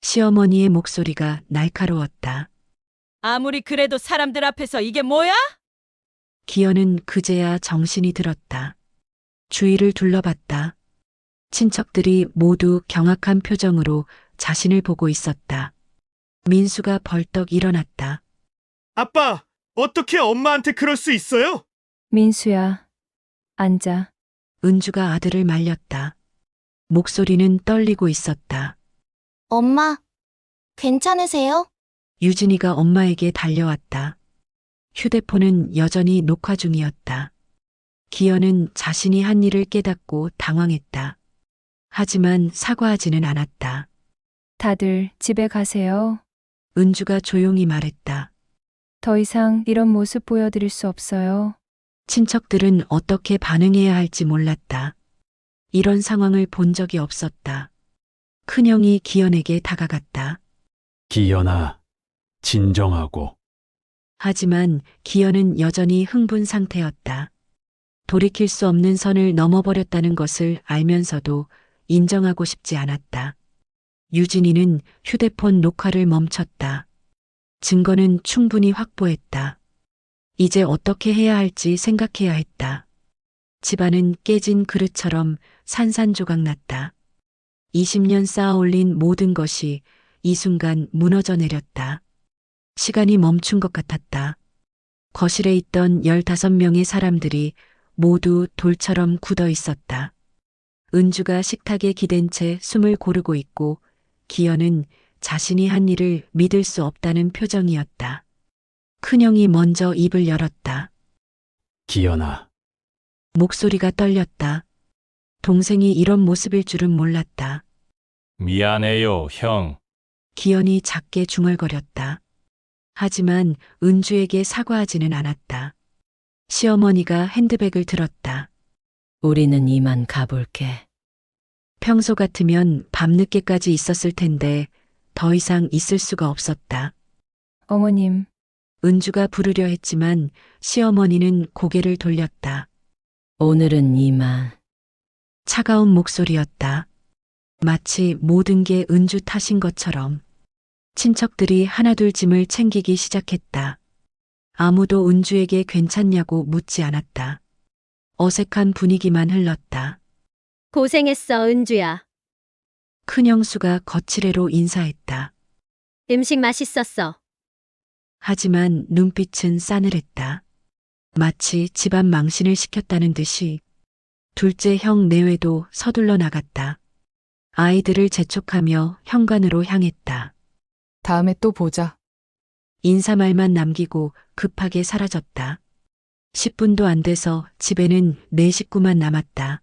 시어머니의 목소리가 날카로웠다. 아무리 그래도 사람들 앞에서 이게 뭐야? 기현은 그제야 정신이 들었다. 주위를 둘러봤다. 친척들이 모두 경악한 표정으로 자신을 보고 있었다. 민수가 벌떡 일어났다. 아빠, 어떻게 엄마한테 그럴 수 있어요? 민수야, 앉아. 은주가 아들을 말렸다. 목소리는 떨리고 있었다. 엄마, 괜찮으세요? 유진이가 엄마에게 달려왔다. 휴대폰은 여전히 녹화 중이었다. 기현은 자신이 한 일을 깨닫고 당황했다. 하지만 사과하지는 않았다. 다들 집에 가세요. 은주가 조용히 말했다. 더 이상 이런 모습 보여드릴 수 없어요. 친척들은 어떻게 반응해야 할지 몰랐다. 이런 상황을 본 적이 없었다. 큰형이 기현에게 다가갔다. 기현아, 진정하고. 하지만 기현은 여전히 흥분 상태였다. 돌이킬 수 없는 선을 넘어버렸다는 것을 알면서도 인정하고 싶지 않았다. 유진이는 휴대폰 녹화를 멈췄다. 증거는 충분히 확보했다. 이제 어떻게 해야 할지 생각해야 했다. 집안은 깨진 그릇처럼 산산조각 났다. 20년 쌓아 올린 모든 것이 이 순간 무너져 내렸다. 시간이 멈춘 것 같았다. 거실에 있던 15명의 사람들이 모두 돌처럼 굳어 있었다. 은주가 식탁에 기댄 채 숨을 고르고 있고 기현은 자신이 한 일을 믿을 수 없다는 표정이었다. 큰형이 먼저 입을 열었다. 기현아, 목소리가 떨렸다. 동생이 이런 모습일 줄은 몰랐다. 미안해요, 형. 기현이 작게 중얼거렸다. 하지만 은주에게 사과하지는 않았다. 시어머니가 핸드백을 들었다. 우리는 이만 가볼게. 평소 같으면 밤늦게까지 있었을 텐데 더 이상 있을 수가 없었다. 어머님, 은주가 부르려 했지만 시어머니는 고개를 돌렸다. 오늘은 이만. 차가운 목소리였다. 마치 모든 게 은주 탓인 것처럼. 친척들이 하나둘 짐을 챙기기 시작했다. 아무도 은주에게 괜찮냐고 묻지 않았다. 어색한 분위기만 흘렀다. 고생했어, 은주야. 큰형수가 거칠애로 인사했다. 음식 맛있었어. 하지만 눈빛은 싸늘했다. 마치 집안 망신을 시켰다는 듯이. 둘째 형 내외도 서둘러 나갔다. 아이들을 재촉하며 현관으로 향했다. 다음에 또 보자. 인사말만 남기고 급하게 사라졌다. 10분도 안 돼서 집에는 4식구만 남았다.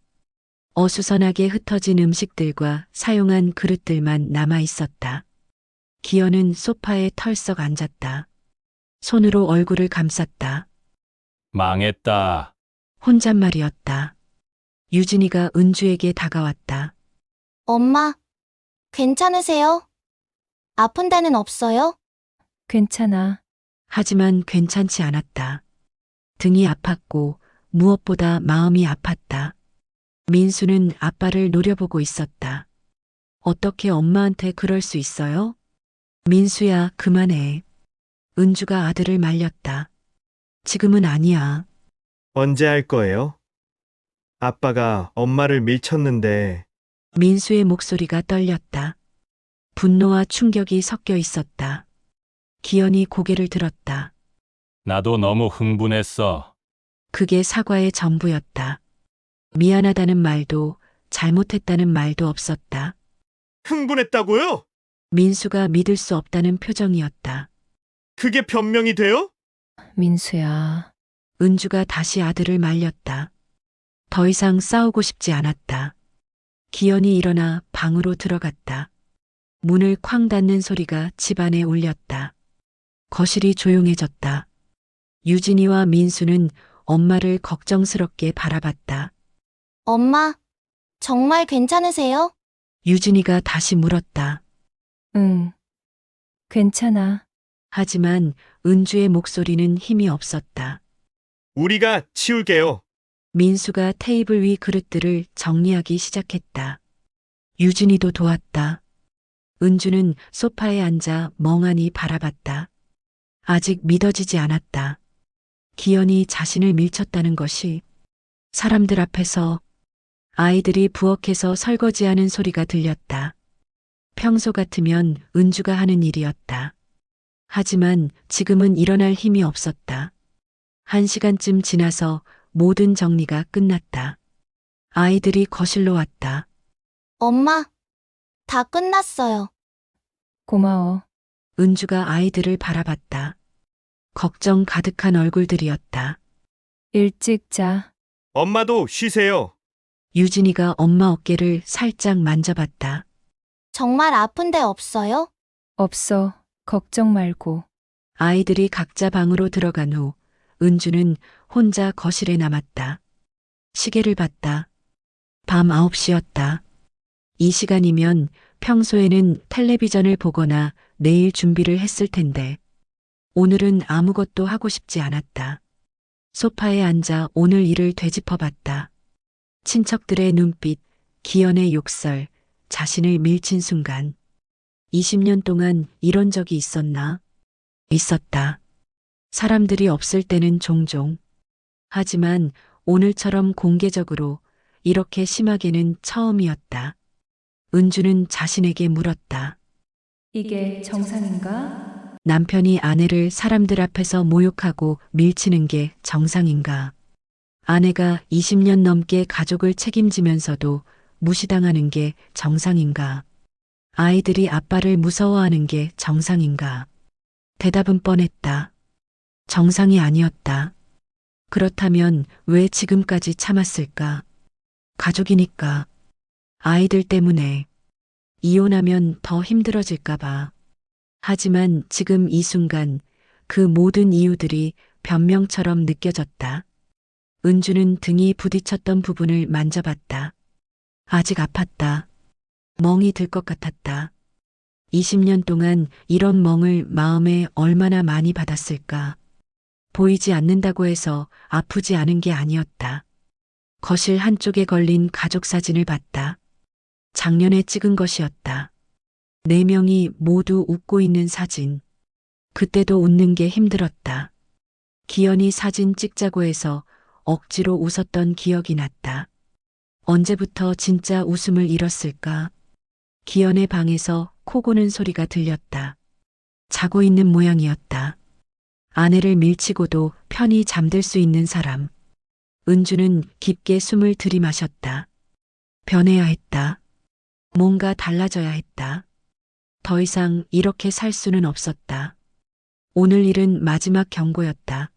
어수선하게 흩어진 음식들과 사용한 그릇들만 남아 있었다. 기현은 소파에 털썩 앉았다. 손으로 얼굴을 감쌌다. 망했다. 혼잣말이었다. 유진이가 은주에게 다가왔다. 엄마, 괜찮으세요? 아픈 데는 없어요? 괜찮아. 하지만 괜찮지 않았다. 등이 아팠고 무엇보다 마음이 아팠다. 민수는 아빠를 노려보고 있었다. 어떻게 엄마한테 그럴 수 있어요? 민수야, 그만해. 은주가 아들을 말렸다. 지금은 아니야. 언제 할 거예요? 아빠가 엄마를 밀쳤는데 민수의 목소리가 떨렸다. 분노와 충격이 섞여 있었다. 기현이 고개를 들었다. 나도 너무 흥분했어. 그게 사과의 전부였다. 미안하다는 말도 잘못했다는 말도 없었다. 흥분했다고요? 민수가 믿을 수 없다는 표정이었다. 그게 변명이 돼요? 민수야. 은주가 다시 아들을 말렸다. 더 이상 싸우고 싶지 않았다. 기현이 일어나 방으로 들어갔다. 문을 쾅 닫는 소리가 집안에 울렸다. 거실이 조용해졌다. 유진이와 민수는 엄마를 걱정스럽게 바라봤다. 엄마, 정말 괜찮으세요? 유진이가 다시 물었다. 응. 괜찮아. 하지만 은주의 목소리는 힘이 없었다. 우리가 치울게요. 민수가 테이블 위 그릇들을 정리하기 시작했다. 유진이도 도왔다. 은주는 소파에 앉아 멍하니 바라봤다. 아직 믿어지지 않았다. 기현이 자신을 밀쳤다는 것이 사람들 앞에서 아이들이 부엌에서 설거지하는 소리가 들렸다. 평소 같으면 은주가 하는 일이었다. 하지만 지금은 일어날 힘이 없었다. 1시간쯤 지나서 모든 정리가 끝났다. 아이들이 거실로 왔다. 엄마, 다 끝났어요. 고마워. 은주가 아이들을 바라봤다. 걱정 가득한 얼굴들이었다. 일찍 자. 엄마도 쉬세요. 유진이가 엄마 어깨를 살짝 만져봤다. 정말 아픈 데 없어요? 없어. 걱정 말고. 아이들이 각자 방으로 들어간 후 은주는 혼자 거실에 남았다. 시계를 봤다. 밤 9시였다. 이 시간이면 평소에는 텔레비전을 보거나 내일 준비를 했을 텐데 오늘은 아무것도 하고 싶지 않았다. 소파에 앉아 오늘 일을 되짚어봤다. 친척들의 눈빛, 기현의 욕설, 자신을 밀친 순간 20년 동안 이런 적이 있었나? 있었다. 사람들이 없을 때는 종종. 하지만 오늘처럼 공개적으로 이렇게 심하게는 처음이었다. 은주는 자신에게 물었다. 이게 정상인가? 남편이 아내를 사람들 앞에서 모욕하고 밀치는 게 정상인가? 아내가 20년 넘게 가족을 책임지면서도 무시당하는 게 정상인가? 아이들이 아빠를 무서워하는 게 정상인가? 대답은 뻔했다. 정상이 아니었다. 그렇다면 왜 지금까지 참았을까? 가족이니까. 아이들 때문에. 이혼하면 더 힘들어질까봐. 하지만 지금 이 순간 그 모든 이유들이 변명처럼 느껴졌다. 은주는 등이 부딪혔던 부분을 만져봤다. 아직 아팠다. 멍이 들 것 같았다. 20년 동안 이런 멍을 마음에 얼마나 많이 받았을까. 보이지 않는다고 해서 아프지 않은 게 아니었다. 거실 한쪽에 걸린 가족 사진을 봤다. 작년에 찍은 것이었다. 4명이 모두 웃고 있는 사진. 그때도 웃는 게 힘들었다. 기현이 사진 찍자고 해서 억지로 웃었던 기억이 났다. 언제부터 진짜 웃음을 잃었을까? 기현의 방에서 코 고는 소리가 들렸다. 자고 있는 모양이었다. 아내를 밀치고도 편히 잠들 수 있는 사람. 은주는 깊게 숨을 들이마셨다. 변해야 했다. 뭔가 달라져야 했다. 더 이상 이렇게 살 수는 없었다. 오늘 일은 마지막 경고였다.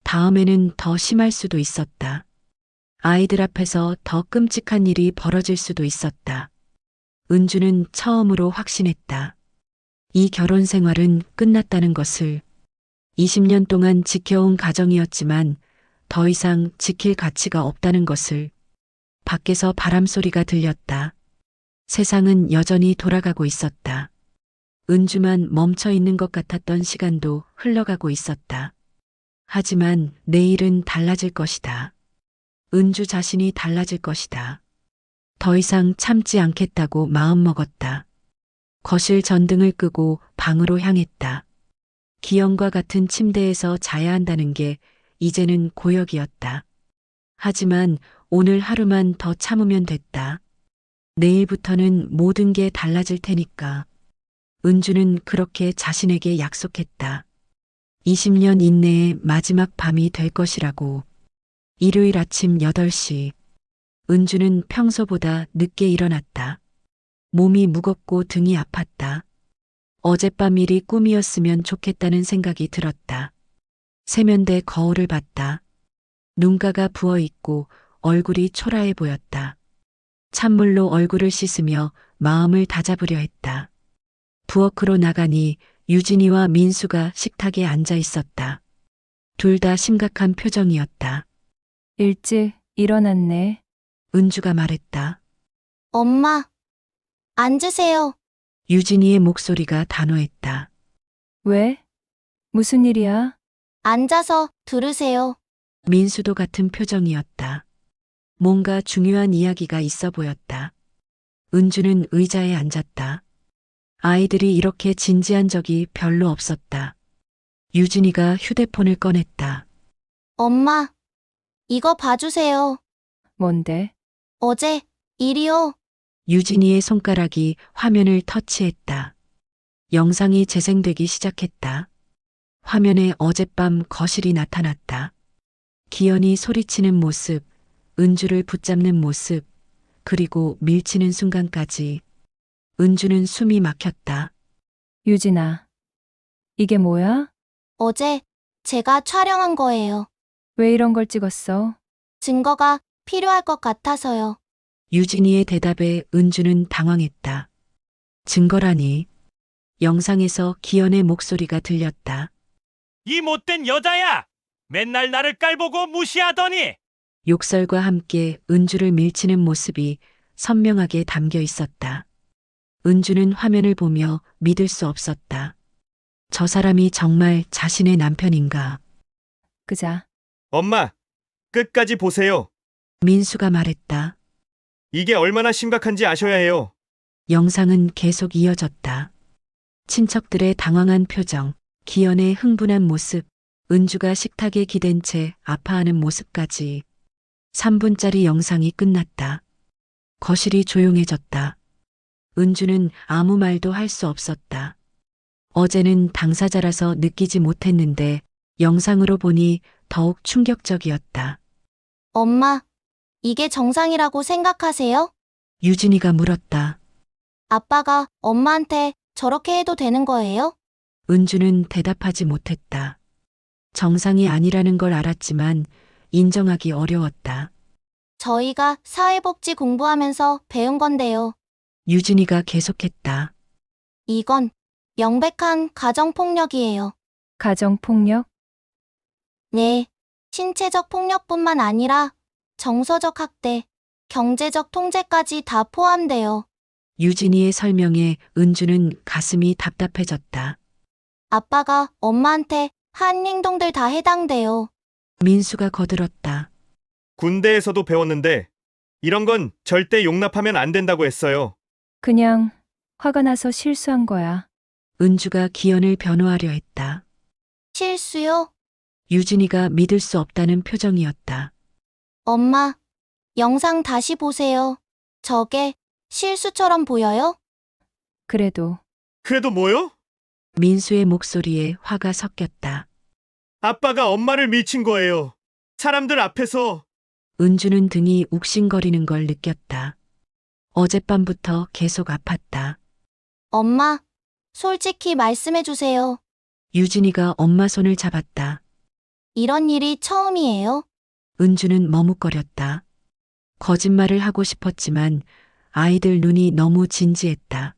다음에는 더 심할 수도 있었다. 아이들 앞에서 더 끔찍한 일이 벌어질 수도 있었다. 은주는 처음으로 확신했다. 이 결혼 생활은 끝났다는 것을. 20년 동안 지켜온 가정이었지만 더 이상 지킬 가치가 없다는 것을. 밖에서 바람 소리가 들렸다. 세상은 여전히 돌아가고 있었다. 은주만 멈춰 있는 것 같았던 시간도 흘러가고 있었다. 하지만 내일은 달라질 것이다. 은주 자신이 달라질 것이다. 더 이상 참지 않겠다고 마음먹었다. 거실 전등을 끄고 방으로 향했다. 기현과 같은 침대에서 자야 한다는 게 이제는 고역이었다. 하지만 오늘 하루만 더 참으면 됐다. 내일부터는 모든 게 달라질 테니까. 은주는 그렇게 자신에게 약속했다. 20년 인내의 마지막 밤이 될 것이라고. 일요일 아침 8시. 은주는 평소보다 늦게 일어났다. 몸이 무겁고 등이 아팠다. 어젯밤 일이 꿈이었으면 좋겠다는 생각이 들었다. 세면대 거울을 봤다. 눈가가 부어 있고 얼굴이 초라해 보였다. 찬물로 얼굴을 씻으며 마음을 다잡으려 했다. 부엌으로 나가니 유진이와 민수가 식탁에 앉아 있었다. 둘 다 심각한 표정이었다. 일찍 일어났네. 은주가 말했다. 엄마, 앉으세요. 유진이의 목소리가 단호했다. 왜? 무슨 일이야? 앉아서 들으세요. 민수도 같은 표정이었다. 뭔가 중요한 이야기가 있어 보였다. 은주는 의자에 앉았다. 아이들이 이렇게 진지한 적이 별로 없었다. 유진이가 휴대폰을 꺼냈다. 엄마, 이거 봐주세요. 뭔데? 어제 일이요. 유진이의 손가락이 화면을 터치했다. 영상이 재생되기 시작했다. 화면에 어젯밤 거실이 나타났다. 기현이 소리치는 모습, 은주를 붙잡는 모습, 그리고 밀치는 순간까지. 은주는 숨이 막혔다. 유진아. 이게 뭐야? 어제 제가 촬영한 거예요. 왜 이런 걸 찍었어? 증거가 필요할 것 같아서요. 유진이의 대답에 은주는 당황했다. 증거라니. 영상에서 기현의 목소리가 들렸다. 이 못된 여자야! 맨날 나를 깔보고 무시하더니! 욕설과 함께 은주를 밀치는 모습이 선명하게 담겨 있었다. 은주는 화면을 보며 믿을 수 없었다. 저 사람이 정말 자신의 남편인가? 그자. 엄마, 끝까지 보세요. 민수가 말했다. 이게 얼마나 심각한지 아셔야 해요. 영상은 계속 이어졌다. 친척들의 당황한 표정, 기현의 흥분한 모습, 은주가 식탁에 기댄 채 아파하는 모습까지. 3분짜리 영상이 끝났다. 거실이 조용해졌다. 은주는 아무 말도 할 수 없었다. 어제는 당사자라서 느끼지 못했는데 영상으로 보니 더욱 충격적이었다. 엄마, 이게 정상이라고 생각하세요? 유진이가 물었다. 아빠가 엄마한테 저렇게 해도 되는 거예요? 은주는 대답하지 못했다. 정상이 아니라는 걸 알았지만 인정하기 어려웠다. 저희가 사회복지 공부하면서 배운 건데요. 유진이가 계속했다. 이건 명백한 가정폭력이에요. 가정폭력? 네, 신체적 폭력뿐만 아니라 정서적 학대, 경제적 통제까지 다 포함돼요. 유진이의 설명에 은주는 가슴이 답답해졌다. 아빠가 엄마한테 한 행동들 다 해당돼요. 민수가 거들었다. 군대에서도 배웠는데 이런 건 절대 용납하면 안 된다고 했어요. 그냥 화가 나서 실수한 거야. 은주가 기현을 변호하려 했다. 실수요? 유진이가 믿을 수 없다는 표정이었다. 엄마, 영상 다시 보세요. 저게 실수처럼 보여요? 그래도 그래도 뭐요? 민수의 목소리에 화가 섞였다. 아빠가 엄마를 미친 거예요. 사람들 앞에서. 은주는 등이 욱신거리는 걸 느꼈다. 어젯밤부터 계속 아팠다. 엄마, 솔직히 말씀해주세요. 유진이가 엄마 손을 잡았다. 이런 일이 처음이에요? 은주는 머뭇거렸다. 거짓말을 하고 싶었지만 아이들 눈이 너무 진지했다.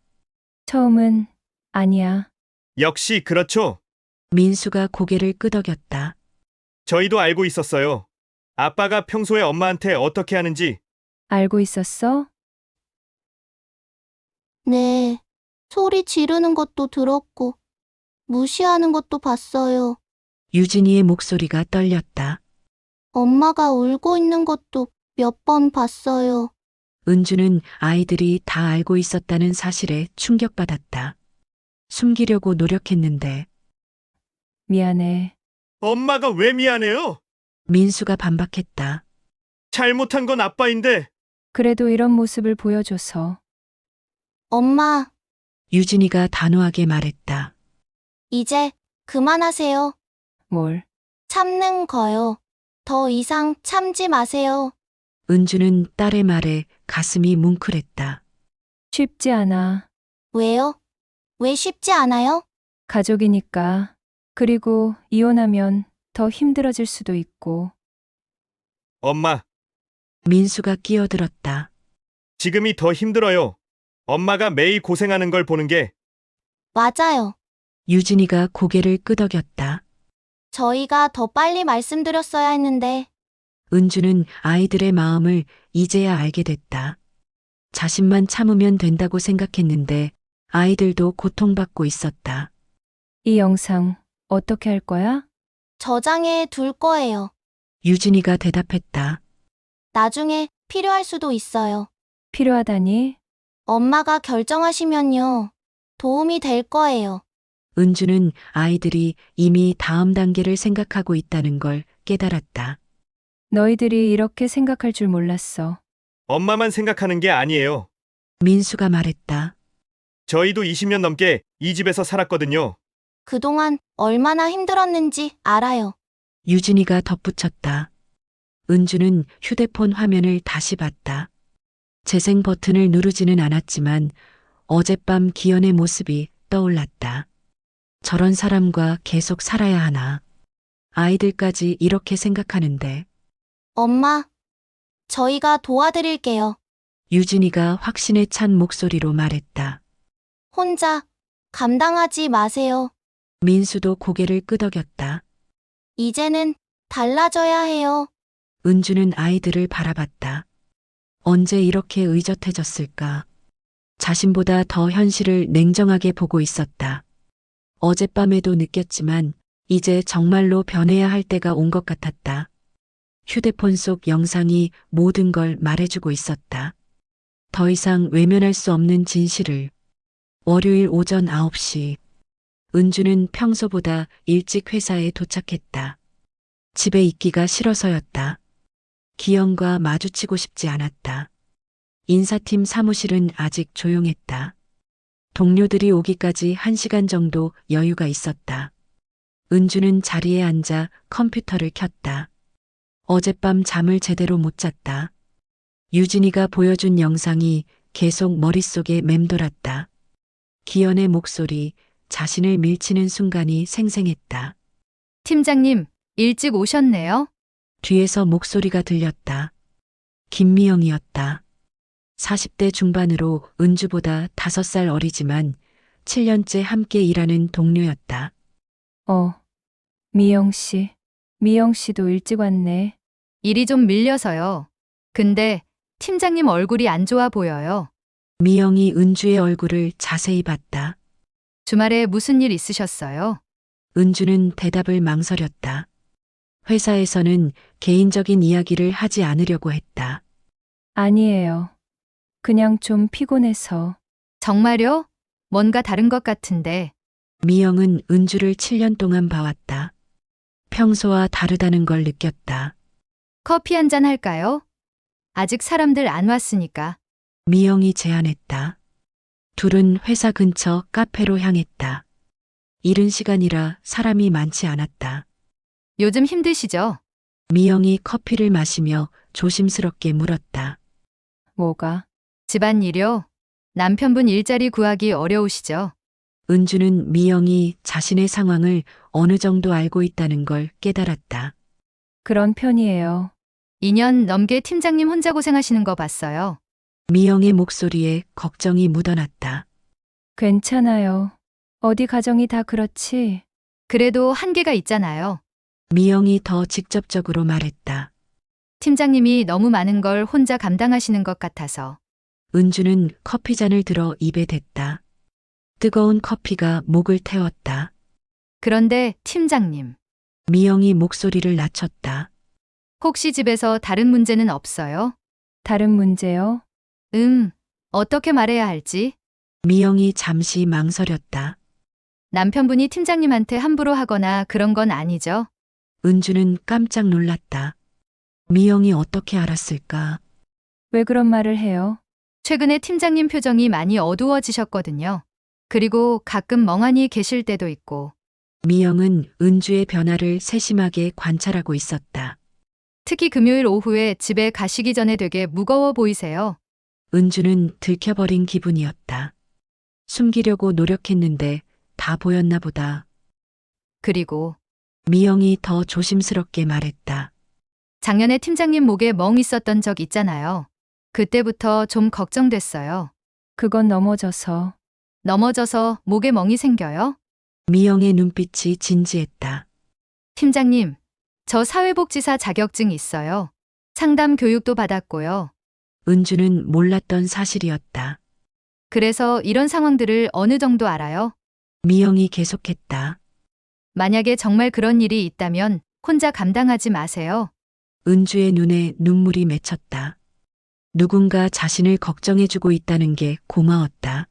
처음은 아니야. 역시 그렇죠. 민수가 고개를 끄덕였다. 저희도 알고 있었어요. 아빠가 평소에 엄마한테 어떻게 하는지. 알고 있었어? 네, 소리 지르는 것도 들었고, 무시하는 것도 봤어요. 유진이의 목소리가 떨렸다. 엄마가 울고 있는 것도 몇 번 봤어요. 은주는 아이들이 다 알고 있었다는 사실에 충격받았다. 숨기려고 노력했는데 미안해. 엄마가 왜 미안해요? 민수가 반박했다. 잘못한 건 아빠인데. 그래도 이런 모습을 보여줘서. 엄마, 유진이가 단호하게 말했다. 이제 그만하세요. 뭘? 참는 거요. 더 이상 참지 마세요. 은주는 딸의 말에 가슴이 뭉클했다. 쉽지 않아. 왜요? 왜 쉽지 않아요? 가족이니까. 그리고 이혼하면 더 힘들어질 수도 있고. 엄마, 민수가 끼어들었다. 지금이 더 힘들어요. 엄마가 매일 고생하는 걸 보는 게. 맞아요. 유진이가 고개를 끄덕였다. 저희가 더 빨리 말씀드렸어야 했는데, 은주는 아이들의 마음을 이제야 알게 됐다. 자신만 참으면 된다고 생각했는데 아이들도 고통받고 있었다. 이 영상 어떻게 할 거야? 저장해 둘 거예요. 유진이가 대답했다. 나중에 필요할 수도 있어요. 필요하다니? 엄마가 결정하시면요. 도움이 될 거예요. 은주는 아이들이 이미 다음 단계를 생각하고 있다는 걸 깨달았다. 너희들이 이렇게 생각할 줄 몰랐어. 엄마만 생각하는 게 아니에요. 민수가 말했다. 저희도 20년 넘게 이 집에서 살았거든요. 그동안 얼마나 힘들었는지 알아요. 유진이가 덧붙였다. 은주는 휴대폰 화면을 다시 봤다. 재생 버튼을 누르지는 않았지만 어젯밤 기현의 모습이 떠올랐다. 저런 사람과 계속 살아야 하나. 아이들까지 이렇게 생각하는데. 엄마, 저희가 도와드릴게요. 유진이가 확신에 찬 목소리로 말했다. 혼자 감당하지 마세요. 민수도 고개를 끄덕였다. 이제는 달라져야 해요. 은주는 아이들을 바라봤다. 언제 이렇게 의젓해졌을까? 자신보다 더 현실을 냉정하게 보고 있었다. 어젯밤에도 느꼈지만 이제 정말로 변해야 할 때가 온 것 같았다. 휴대폰 속 영상이 모든 걸 말해주고 있었다. 더 이상 외면할 수 없는 진실을. 월요일 오전 9시. 은주는 평소보다 일찍 회사에 도착했다. 집에 있기가 싫어서였다. 기현과 마주치고 싶지 않았다. 인사팀 사무실은 아직 조용했다. 동료들이 오기까지 1시간 정도 여유가 있었다. 은주는 자리에 앉아 컴퓨터를 켰다. 어젯밤 잠을 제대로 못 잤다. 유진이가 보여준 영상이 계속 머릿속에 맴돌았다. 기현의 목소리, 자신을 밀치는 순간이 생생했다. 팀장님, 일찍 오셨네요. 뒤에서 목소리가 들렸다. 김미영이었다. 40대 중반으로 은주보다 5살 어리지만 7년째 함께 일하는 동료였다. 미영 씨. 미영 씨도 일찍 왔네. 일이 좀 밀려서요. 근데 팀장님 얼굴이 안 좋아 보여요. 미영이 은주의 얼굴을 자세히 봤다. 주말에 무슨 일 있으셨어요? 은주는 대답을 망설였다. 회사에서는 개인적인 이야기를 하지 않으려고 했다. 아니에요. 그냥 좀 피곤해서. 정말요? 뭔가 다른 것 같은데. 미영은 은주를 7년 동안 봐왔다. 평소와 다르다는 걸 느꼈다. 커피 한 잔 할까요? 아직 사람들 안 왔으니까. 미영이 제안했다. 둘은 회사 근처 카페로 향했다. 이른 시간이라 사람이 많지 않았다. 요즘 힘드시죠? 미영이 커피를 마시며 조심스럽게 물었다. 뭐가? 집안일이요? 남편분 일자리 구하기 어려우시죠? 은주는 미영이 자신의 상황을 어느 정도 알고 있다는 걸 깨달았다. 그런 편이에요. 2년 넘게 팀장님 혼자 고생하시는 거 봤어요. 미영의 목소리에 걱정이 묻어났다. 괜찮아요. 어디 가정이 다 그렇지. 그래도 한계가 있잖아요. 미영이 더 직접적으로 말했다. 팀장님이 너무 많은 걸 혼자 감당하시는 것 같아서. 은주는 커피잔을 들어 입에 댔다. 뜨거운 커피가 목을 태웠다. 그런데 팀장님, 미영이 목소리를 낮췄다. 혹시 집에서 다른 문제는 없어요? 다른 문제요? 어떻게 말해야 할지. 미영이 잠시 망설였다. 남편분이 팀장님한테 함부로 하거나 그런 건 아니죠? 은주는 깜짝 놀랐다. 미영이 어떻게 알았을까? 왜 그런 말을 해요? 최근에 팀장님 표정이 많이 어두워지셨거든요. 그리고 가끔 멍하니 계실 때도 있고. 미영은 은주의 변화를 세심하게 관찰하고 있었다. 특히 금요일 오후에 집에 가시기 전에 되게 무거워 보이세요. 은주는 들켜버린 기분이었다. 숨기려고 노력했는데 다 보였나 보다. 그리고 미영이 더 조심스럽게 말했다. 작년에 팀장님 목에 멍 있었던 적 있잖아요. 그때부터 좀 걱정됐어요. 그건 넘어져서 넘어져서 목에 멍이 생겨요? 미영의 눈빛이 진지했다. 팀장님, 저 사회복지사 자격증 있어요. 상담 교육도 받았고요. 은주는 몰랐던 사실이었다. 그래서 이런 상황들을 어느 정도 알아요. 미영이 계속했다. 만약에 정말 그런 일이 있다면 혼자 감당하지 마세요. 은주의 눈에 눈물이 맺혔다. 누군가 자신을 걱정해주고 있다는 게 고마웠다.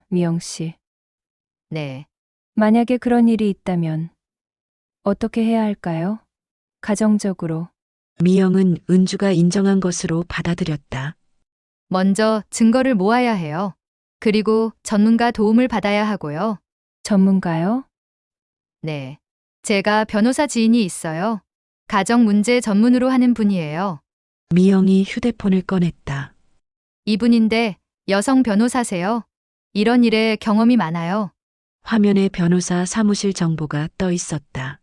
미영 씨, 네. 만약에 그런 일이 있다면 어떻게 해야 할까요? 가정적으로. 미영은 은주가 인정한 것으로 받아들였다. 먼저 증거를 모아야 해요. 그리고 전문가 도움을 받아야 하고요. 전문가요? 네. 제가 변호사 지인이 있어요. 가정 문제 전문으로 하는 분이에요. 미영이 휴대폰을 꺼냈다. 이분인데 여성 변호사세요. 이런 일에 경험이 많아요. 화면에 변호사 사무실 정보가 떠 있었다.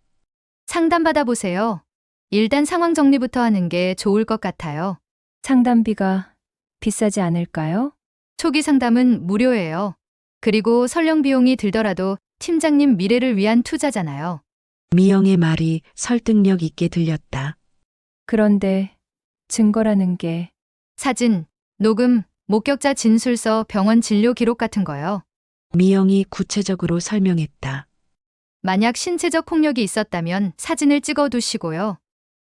상담받아 보세요. 일단 상황 정리부터 하는 게 좋을 것 같아요. 상담비가 비싸지 않을까요? 초기 상담은 무료예요. 그리고 설령 비용이 들더라도 팀장님 미래를 위한 투자잖아요. 미영의 말이 설득력 있게 들렸다. 그런데 증거라는 게 사진, 녹음, 목격자 진술서, 병원 진료 기록 같은 거요. 미영이 구체적으로 설명했다. 만약 신체적 폭력이 있었다면 사진을 찍어 두시고요.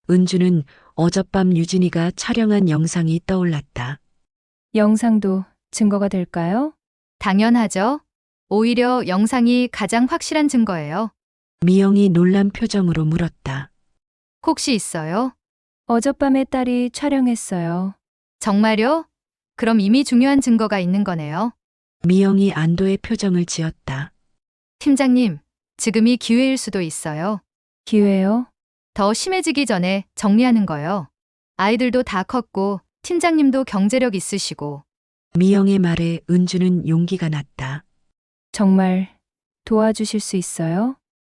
은주는 어젯밤 유진이가 촬영한 영상이 떠올랐다. 영상도 증거가 될까요? 당연하죠. 오히려 영상이 가장 확실한 증거예요. 미영이 놀란 표정으로 물었다. 혹시 있어요? 어젯밤에 딸이 촬영했어요. 정말요? 그럼 이미 중요한 증거가 있는 거네요. 미영이 안도의 표정을 지었다. 팀장님, 지금이 기회일 수도 있어요. 기회요? 더 심해지기 전에 정리하는 거요. 아이들도 다 컸고 팀장님도 경제력 있으시고. 미영의 말에 은주는 용기가 났다. 정말 도와주실 수 있어요?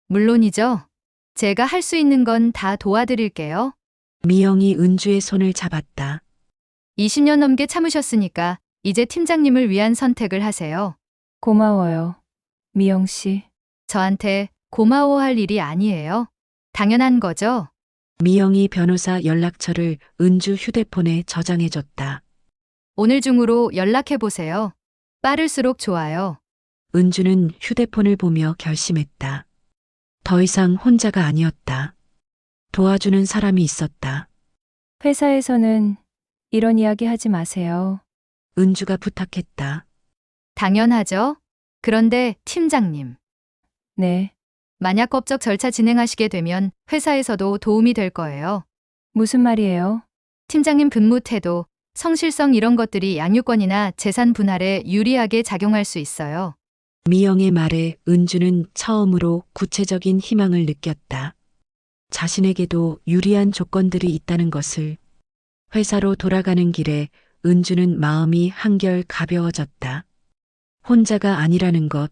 물론이죠. 제가 할 수 있는 건 다 도와드릴게요. 미영이 은주의 손을 잡았다. 20년 넘게 참으셨으니까 이제 팀장님을 위한 선택을 하세요. 고마워요. 미영 씨. 저한테 고마워할 일이 아니에요. 당연한 거죠. 미영이 변호사 연락처를 은주 휴대폰에 저장해줬다. 오늘 중으로 연락해보세요. 빠를수록 좋아요. 은주는 휴대폰을 보며 결심했다. 더 이상 혼자가 아니었다. 도와주는 사람이 있었다. 회사에서는 이런 이야기 하지 마세요. 은주가 부탁했다. 당연하죠. 그런데 팀장님, 네. 만약 법적 절차 진행하시게 되면 회사에서도 도움이 될 거예요. 무슨 말이에요? 팀장님 근무 태도, 성실성 이런 것들이 양육권이나 재산 분할에 유리하게 작용할 수 있어요. 미영의 말에 은주는 처음으로 구체적인 희망을 느꼈다. 자신에게도 유리한 조건들이 있다는 것을. 회사로 돌아가는 길에 은주는 마음이 한결 가벼워졌다. 혼자가 아니라는 것,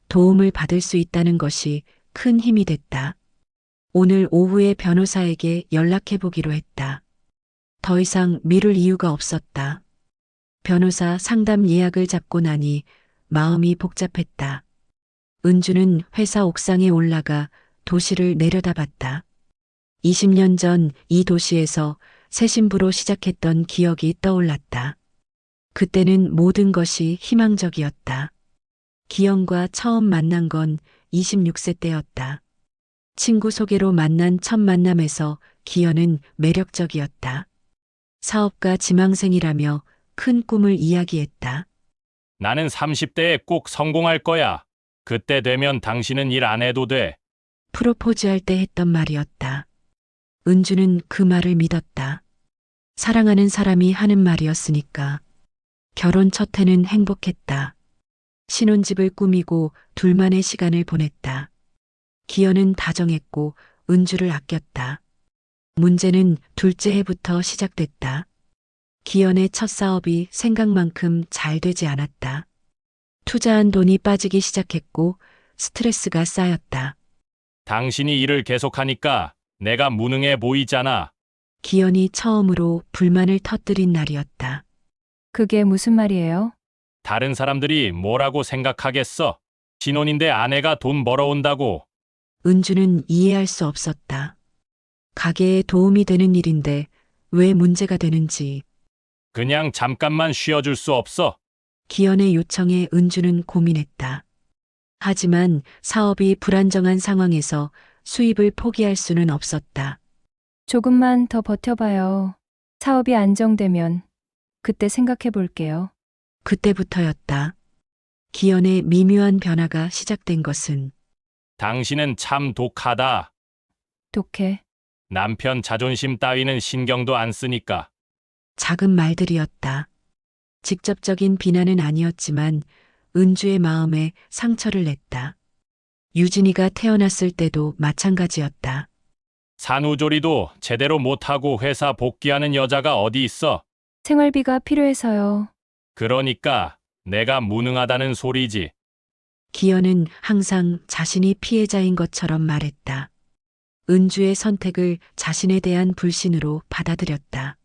도움을 받을 수 있다는 것이 큰 힘이 됐다. 오늘 오후에 변호사에게 연락해보기로 했다. 더 이상 미룰 이유가 없었다. 변호사 상담 예약을 잡고 나니 마음이 복잡했다. 은주는 회사 옥상에 올라가 도시를 내려다봤다. 20년 전 이 도시에서 새 신부로 시작했던 기억이 떠올랐다. 그때는 모든 것이 희망적이었다. 기영과 처음 만난 건 26세 때였다. 친구 소개로 만난 첫 만남에서 기현은 매력적이었다. 사업가 지망생이라며 큰 꿈을 이야기했다. 나는 30대에 꼭 성공할 거야. 그때 되면 당신은 일 안 해도 돼. 프로포즈할 때 했던 말이었다. 은주는 그 말을 믿었다. 사랑하는 사람이 하는 말이었으니까. 결혼 첫 해는 행복했다. 신혼집을 꾸미고 둘만의 시간을 보냈다. 기현은 다정했고 은주를 아꼈다. 문제는 둘째 해부터 시작됐다. 기현의 첫 사업이 생각만큼 잘 되지 않았다. 투자한 돈이 빠지기 시작했고 스트레스가 쌓였다. 당신이 일을 계속하니까 내가 무능해 보이잖아. 기현이 처음으로 불만을 터뜨린 날이었다. 그게 무슨 말이에요? 다른 사람들이 뭐라고 생각하겠어? 신혼인데 아내가 돈 벌어온다고. 은주는 이해할 수 없었다. 가게에 도움이 되는 일인데 왜 문제가 되는지. 그냥 잠깐만 쉬어줄 수 없어? 기현의 요청에 은주는 고민했다. 하지만 사업이 불안정한 상황에서 수입을 포기할 수는 없었다. 조금만 더 버텨봐요. 사업이 안정되면 그때 생각해 볼게요. 그때부터였다. 기현의 미묘한 변화가 시작된 것은 당신은 참 독하다. 독해. 남편 자존심 따위는 신경도 안 쓰니까. 작은 말들이었다. 직접적인 비난은 아니었지만 은주의 마음에 상처를 냈다. 유진이가 태어났을 때도 마찬가지였다. 산후조리도 제대로 못하고 회사 복귀하는 여자가 어디 있어? 생활비가 필요해서요. 그러니까 내가 무능하다는 소리지. 기현은 항상 자신이 피해자인 것처럼 말했다. 은주의 선택을 자신에 대한 불신으로 받아들였다.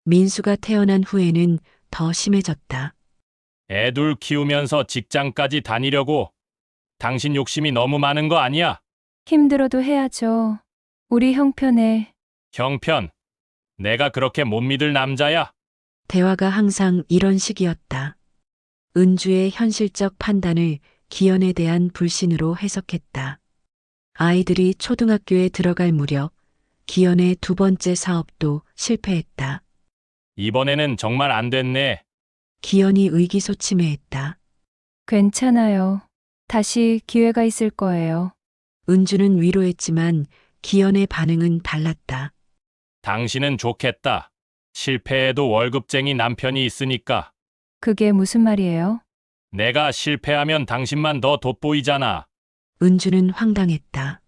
민수가 태어난 후에는 더 심해졌다. 애 둘 키우면서 직장까지 다니려고. 당신 욕심이 너무 많은 거 아니야? 힘들어도 해야죠. 우리 형편에. 형편. 내가 그렇게 못 믿을 남자야? 대화가 항상 이런 식이었다. 은주의 현실적 판단을 기현에 대한 불신으로 해석했다. 아이들이 초등학교에 들어갈 무렵 기현의 두 번째 사업도 실패했다. 이번에는 정말 안 됐네. 기현이 의기소침해했다. 괜찮아요. 다시 기회가 있을 거예요. 은주는 위로했지만 기현의 반응은 달랐다. 당신은 좋겠다. 실패해도 월급쟁이 남편이 있으니까. 그게 무슨 말이에요? 내가 실패하면 당신만 더 돋보이잖아. 은주는 황당했다.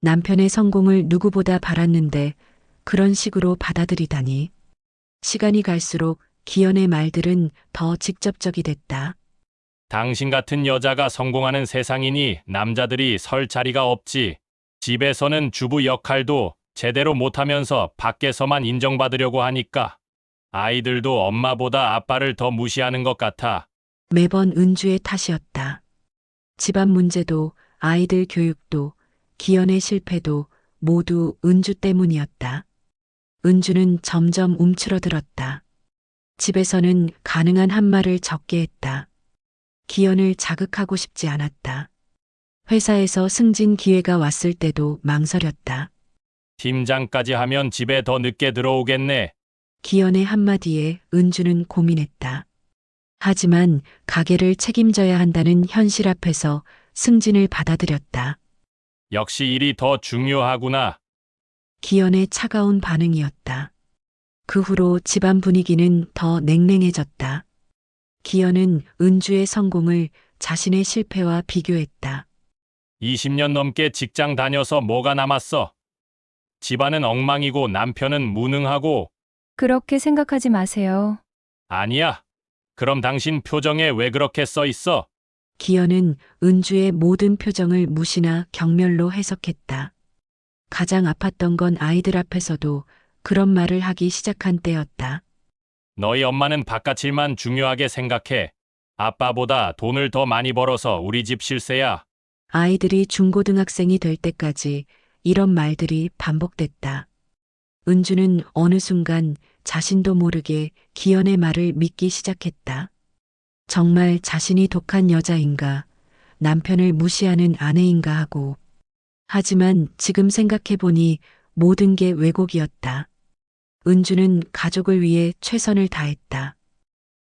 남편의 성공을 누구보다 바랐는데 그런 식으로 받아들이다니. 시간이 갈수록 기현의 말들은 더 직접적이 됐다. 당신 같은 여자가 성공하는 세상이니 남자들이 설 자리가 없지. 집에서는 주부 역할도 제대로 못하면서 밖에서만 인정받으려고 하니까. 아이들도 엄마보다 아빠를 더 무시하는 것 같아. 매번 은주의 탓이었다. 집안 문제도 아이들 교육도 기현의 실패도 모두 은주 때문이었다. 은주는 점점 움츠러들었다. 집에서는 가능한 한 말을 적게 했다. 기현을 자극하고 싶지 않았다. 회사에서 승진 기회가 왔을 때도 망설였다. 팀장까지 하면 집에 더 늦게 들어오겠네. 기현의 한마디에 은주는 고민했다. 하지만 가게를 책임져야 한다는 현실 앞에서 승진을 받아들였다. 역시 일이 더 중요하구나. 기현의 차가운 반응이었다. 그 후로 집안 분위기는 더 냉랭해졌다. 기현은 은주의 성공을 자신의 실패와 비교했다. 20년 넘게 직장 다녀서 뭐가 남았어? 집안은 엉망이고 남편은 무능하고. 그렇게 생각하지 마세요. 아니야. 그럼 당신 표정에 왜 그렇게 써 있어? 기현은 은주의 모든 표정을 무시나 경멸로 해석했다. 가장 아팠던 건 아이들 앞에서도 그런 말을 하기 시작한 때였다. 너희 엄마는 바깥 일만 중요하게 생각해. 아빠보다 돈을 더 많이 벌어서 우리 집 실세야. 아이들이 중고등학생이 될 때까지 이런 말들이 반복됐다. 은주는 어느 순간 자신도 모르게 기현의 말을 믿기 시작했다. 정말 자신이 독한 여자인가, 남편을 무시하는 아내인가 하고. 하지만 지금 생각해보니 모든 게 왜곡이었다. 은주는 가족을 위해 최선을 다했다.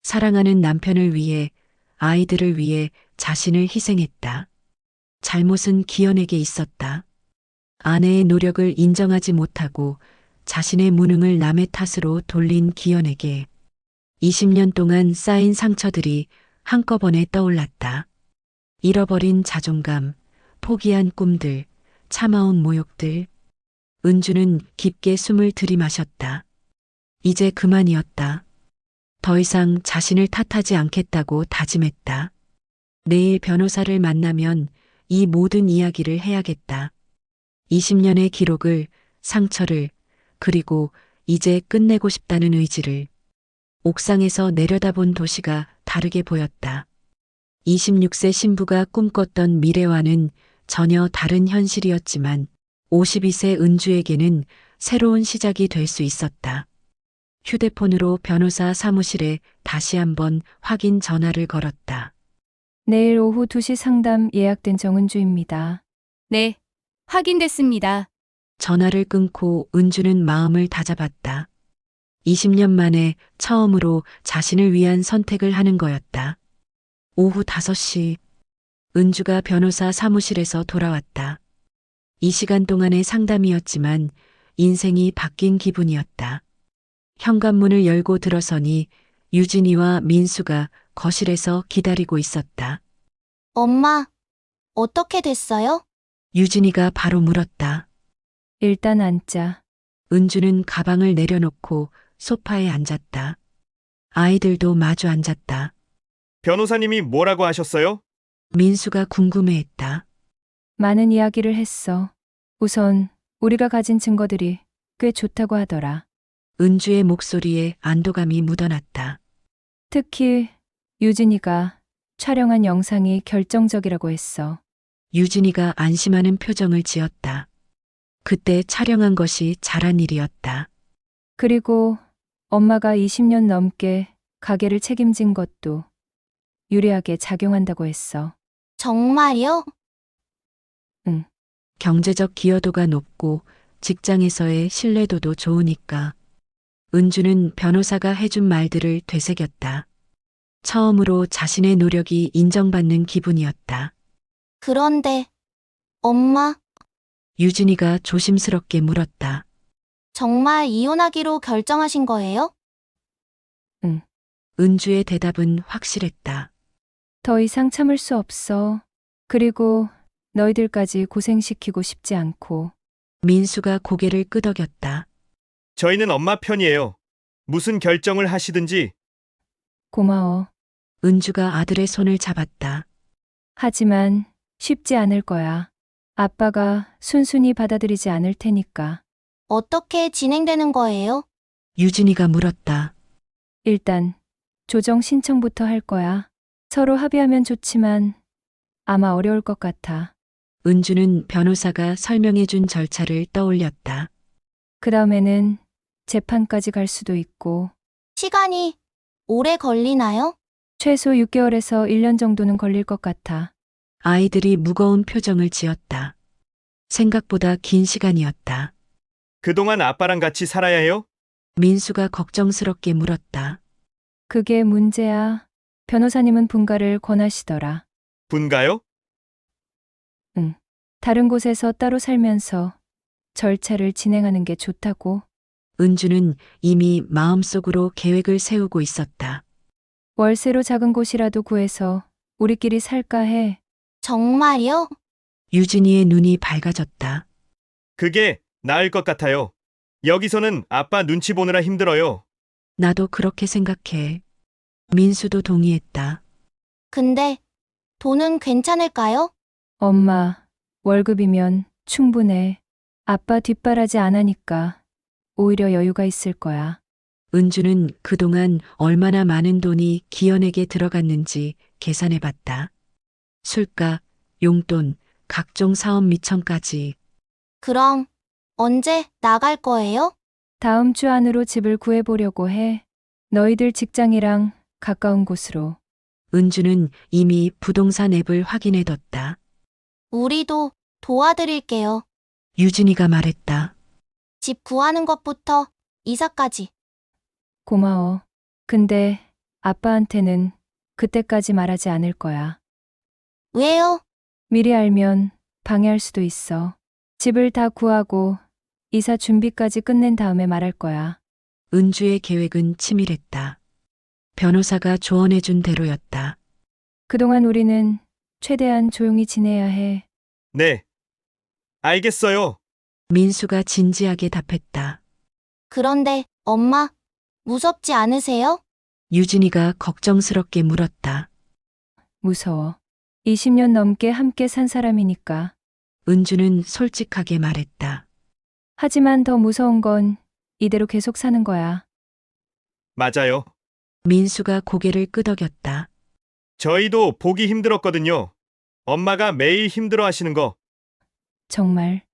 사랑하는 남편을 위해, 아이들을 위해 자신을 희생했다. 잘못은 기현에게 있었다. 아내의 노력을 인정하지 못하고 자신의 무능을 남의 탓으로 돌린 기현에게 20년 동안 쌓인 상처들이 한꺼번에 떠올랐다. 잃어버린 자존감, 포기한 꿈들, 참아온 모욕들. 은주는 깊게 숨을 들이마셨다. 이제 그만이었다. 더 이상 자신을 탓하지 않겠다고 다짐했다. 내일 변호사를 만나면 이 모든 이야기를 해야겠다. 20년의 기록을, 상처를, 그리고 이제 끝내고 싶다는 의지를. 옥상에서 내려다본 도시가 다르게 보였다. 26세 신부가 꿈꿨던 미래와는 전혀 다른 현실이었지만 52세 은주에게는 새로운 시작이 될 수 있었다. 휴대폰으로 변호사 사무실에 다시 한번 확인 전화를 걸었다. 내일 오후 2시 상담 예약된 정은주입니다. 네, 확인됐습니다. 전화를 끊고 은주는 마음을 다잡았다. 20년 만에 처음으로 자신을 위한 선택을 하는 거였다. 오후 5시 은주가 변호사 사무실에서 돌아왔다. 이 시간 동안의 상담이었지만 인생이 바뀐 기분이었다. 현관문을 열고 들어서니 유진이와 민수가 거실에서 기다리고 있었다. 엄마, 어떻게 됐어요? 유진이가 바로 물었다. 일단 앉자. 은주는 가방을 내려놓고 소파에 앉았다. 아이들도 마주 앉았다. 변호사님이 뭐라고 하셨어요? 민수가 궁금해했다. 많은 이야기를 했어. 우선 우리가 가진 증거들이 꽤 좋다고 하더라. 은주의 목소리에 안도감이 묻어났다. 특히 유진이가 촬영한 영상이 결정적이라고 했어. 유진이가 안심하는 표정을 지었다. 그때 촬영한 것이 잘한 일이었다. 그리고 엄마가 20년 넘게 가게를 책임진 것도 유리하게 작용한다고 했어. 정말요? 경제적 기여도가 높고 직장에서의 신뢰도도 좋으니까. 은주는 변호사가 해준 말들을 되새겼다. 처음으로 자신의 노력이 인정받는 기분이었다. 그런데, 엄마, 유진이가 조심스럽게 물었다. 정말 이혼하기로 결정하신 거예요? 은주의 대답은 확실했다. 더 이상 참을 수 없어. 그리고 너희들까지 고생시키고 싶지 않고. 민수가 고개를 끄덕였다. 저희는 엄마 편이에요. 무슨 결정을 하시든지. 고마워. 은주가 아들의 손을 잡았다. 하지만 쉽지 않을 거야. 아빠가 순순히 받아들이지 않을 테니까. 어떻게 진행되는 거예요? 유진이가 물었다. 일단 조정 신청부터 할 거야. 서로 합의하면 좋지만 아마 어려울 것 같아. 은주는 변호사가 설명해준 절차를 떠올렸다. 그 다음에는 재판까지 갈 수도 있고 시간이 오래 걸리나요? 최소 6개월에서 1년 정도는 걸릴 것 같아. 아이들이 무거운 표정을 지었다. 생각보다 긴 시간이었다. 그동안 아빠랑 같이 살아야 해요? 민수가 걱정스럽게 물었다. 그게 문제야. 변호사님은 분가를 권하시더라. 분가요? 다른 곳에서 따로 살면서 절차를 진행하는 게 좋다고. 은주는 이미 마음속으로 계획을 세우고 있었다. 월세로 작은 곳이라도 구해서 우리끼리 살까 해. 정말요? 유진이의 눈이 밝아졌다. 그게 나을 것 같아요. 여기서는 아빠 눈치 보느라 힘들어요. 나도 그렇게 생각해. 민수도 동의했다. 근데 돈은 괜찮을까요? 엄마, 월급이면 충분해. 아빠 뒷바라지 안 하니까 오히려 여유가 있을 거야. 은주는 그동안 얼마나 많은 돈이 기현에게 들어갔는지 계산해봤다. 술값, 용돈, 각종 사업 미천까지. 그럼 언제 나갈 거예요? 다음 주 안으로 집을 구해보려고 해. 너희들 직장이랑 가까운 곳으로. 은주는 이미 부동산 앱을 확인해뒀다. 우리도 도와드릴게요. 유진이가 말했다. 집 구하는 것부터 이사까지. 고마워. 근데 아빠한테는 그때까지 말하지 않을 거야. 왜요? 미리 알면 방해할 수도 있어. 집을 다 구하고 이사 준비까지 끝낸 다음에 말할 거야. 은주의 계획은 치밀했다. 변호사가 조언해준 대로였다. 그동안 우리는 최대한 조용히 지내야 해. 네. 알겠어요. 민수가 진지하게 답했다. 그런데 엄마, 무섭지 않으세요? 유진이가 걱정스럽게 물었다. 무서워. 20년 넘게 함께 산 사람이니까. 은주는 솔직하게 말했다. 하지만 더 무서운 건 이대로 계속 사는 거야. 맞아요. 민수가 고개를 끄덕였다. 저희도 보기 힘들었거든요. 엄마가 매일 힘들어 하시는 거. 정말.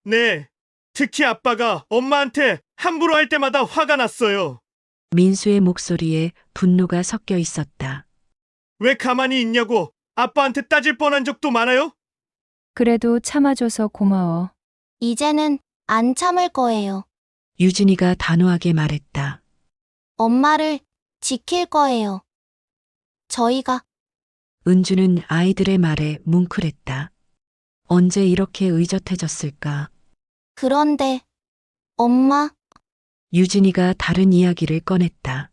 네. 특히 아빠가 엄마한테 함부로 할 때마다 화가 났어요. 민수의 목소리에 분노가 섞여 있었다. 왜 가만히 있냐고 아빠한테 따질 뻔한 적도 많아요? 그래도 참아줘서 고마워. 이제는 안 참을 거예요. 유진이가 단호하게 말했다. 엄마를 지킬 거예요. 저희가 은주는 아이들의 말에 뭉클했다. 언제 이렇게 의젓해졌을까? 그런데 엄마, 유진이가 다른 이야기를 꺼냈다.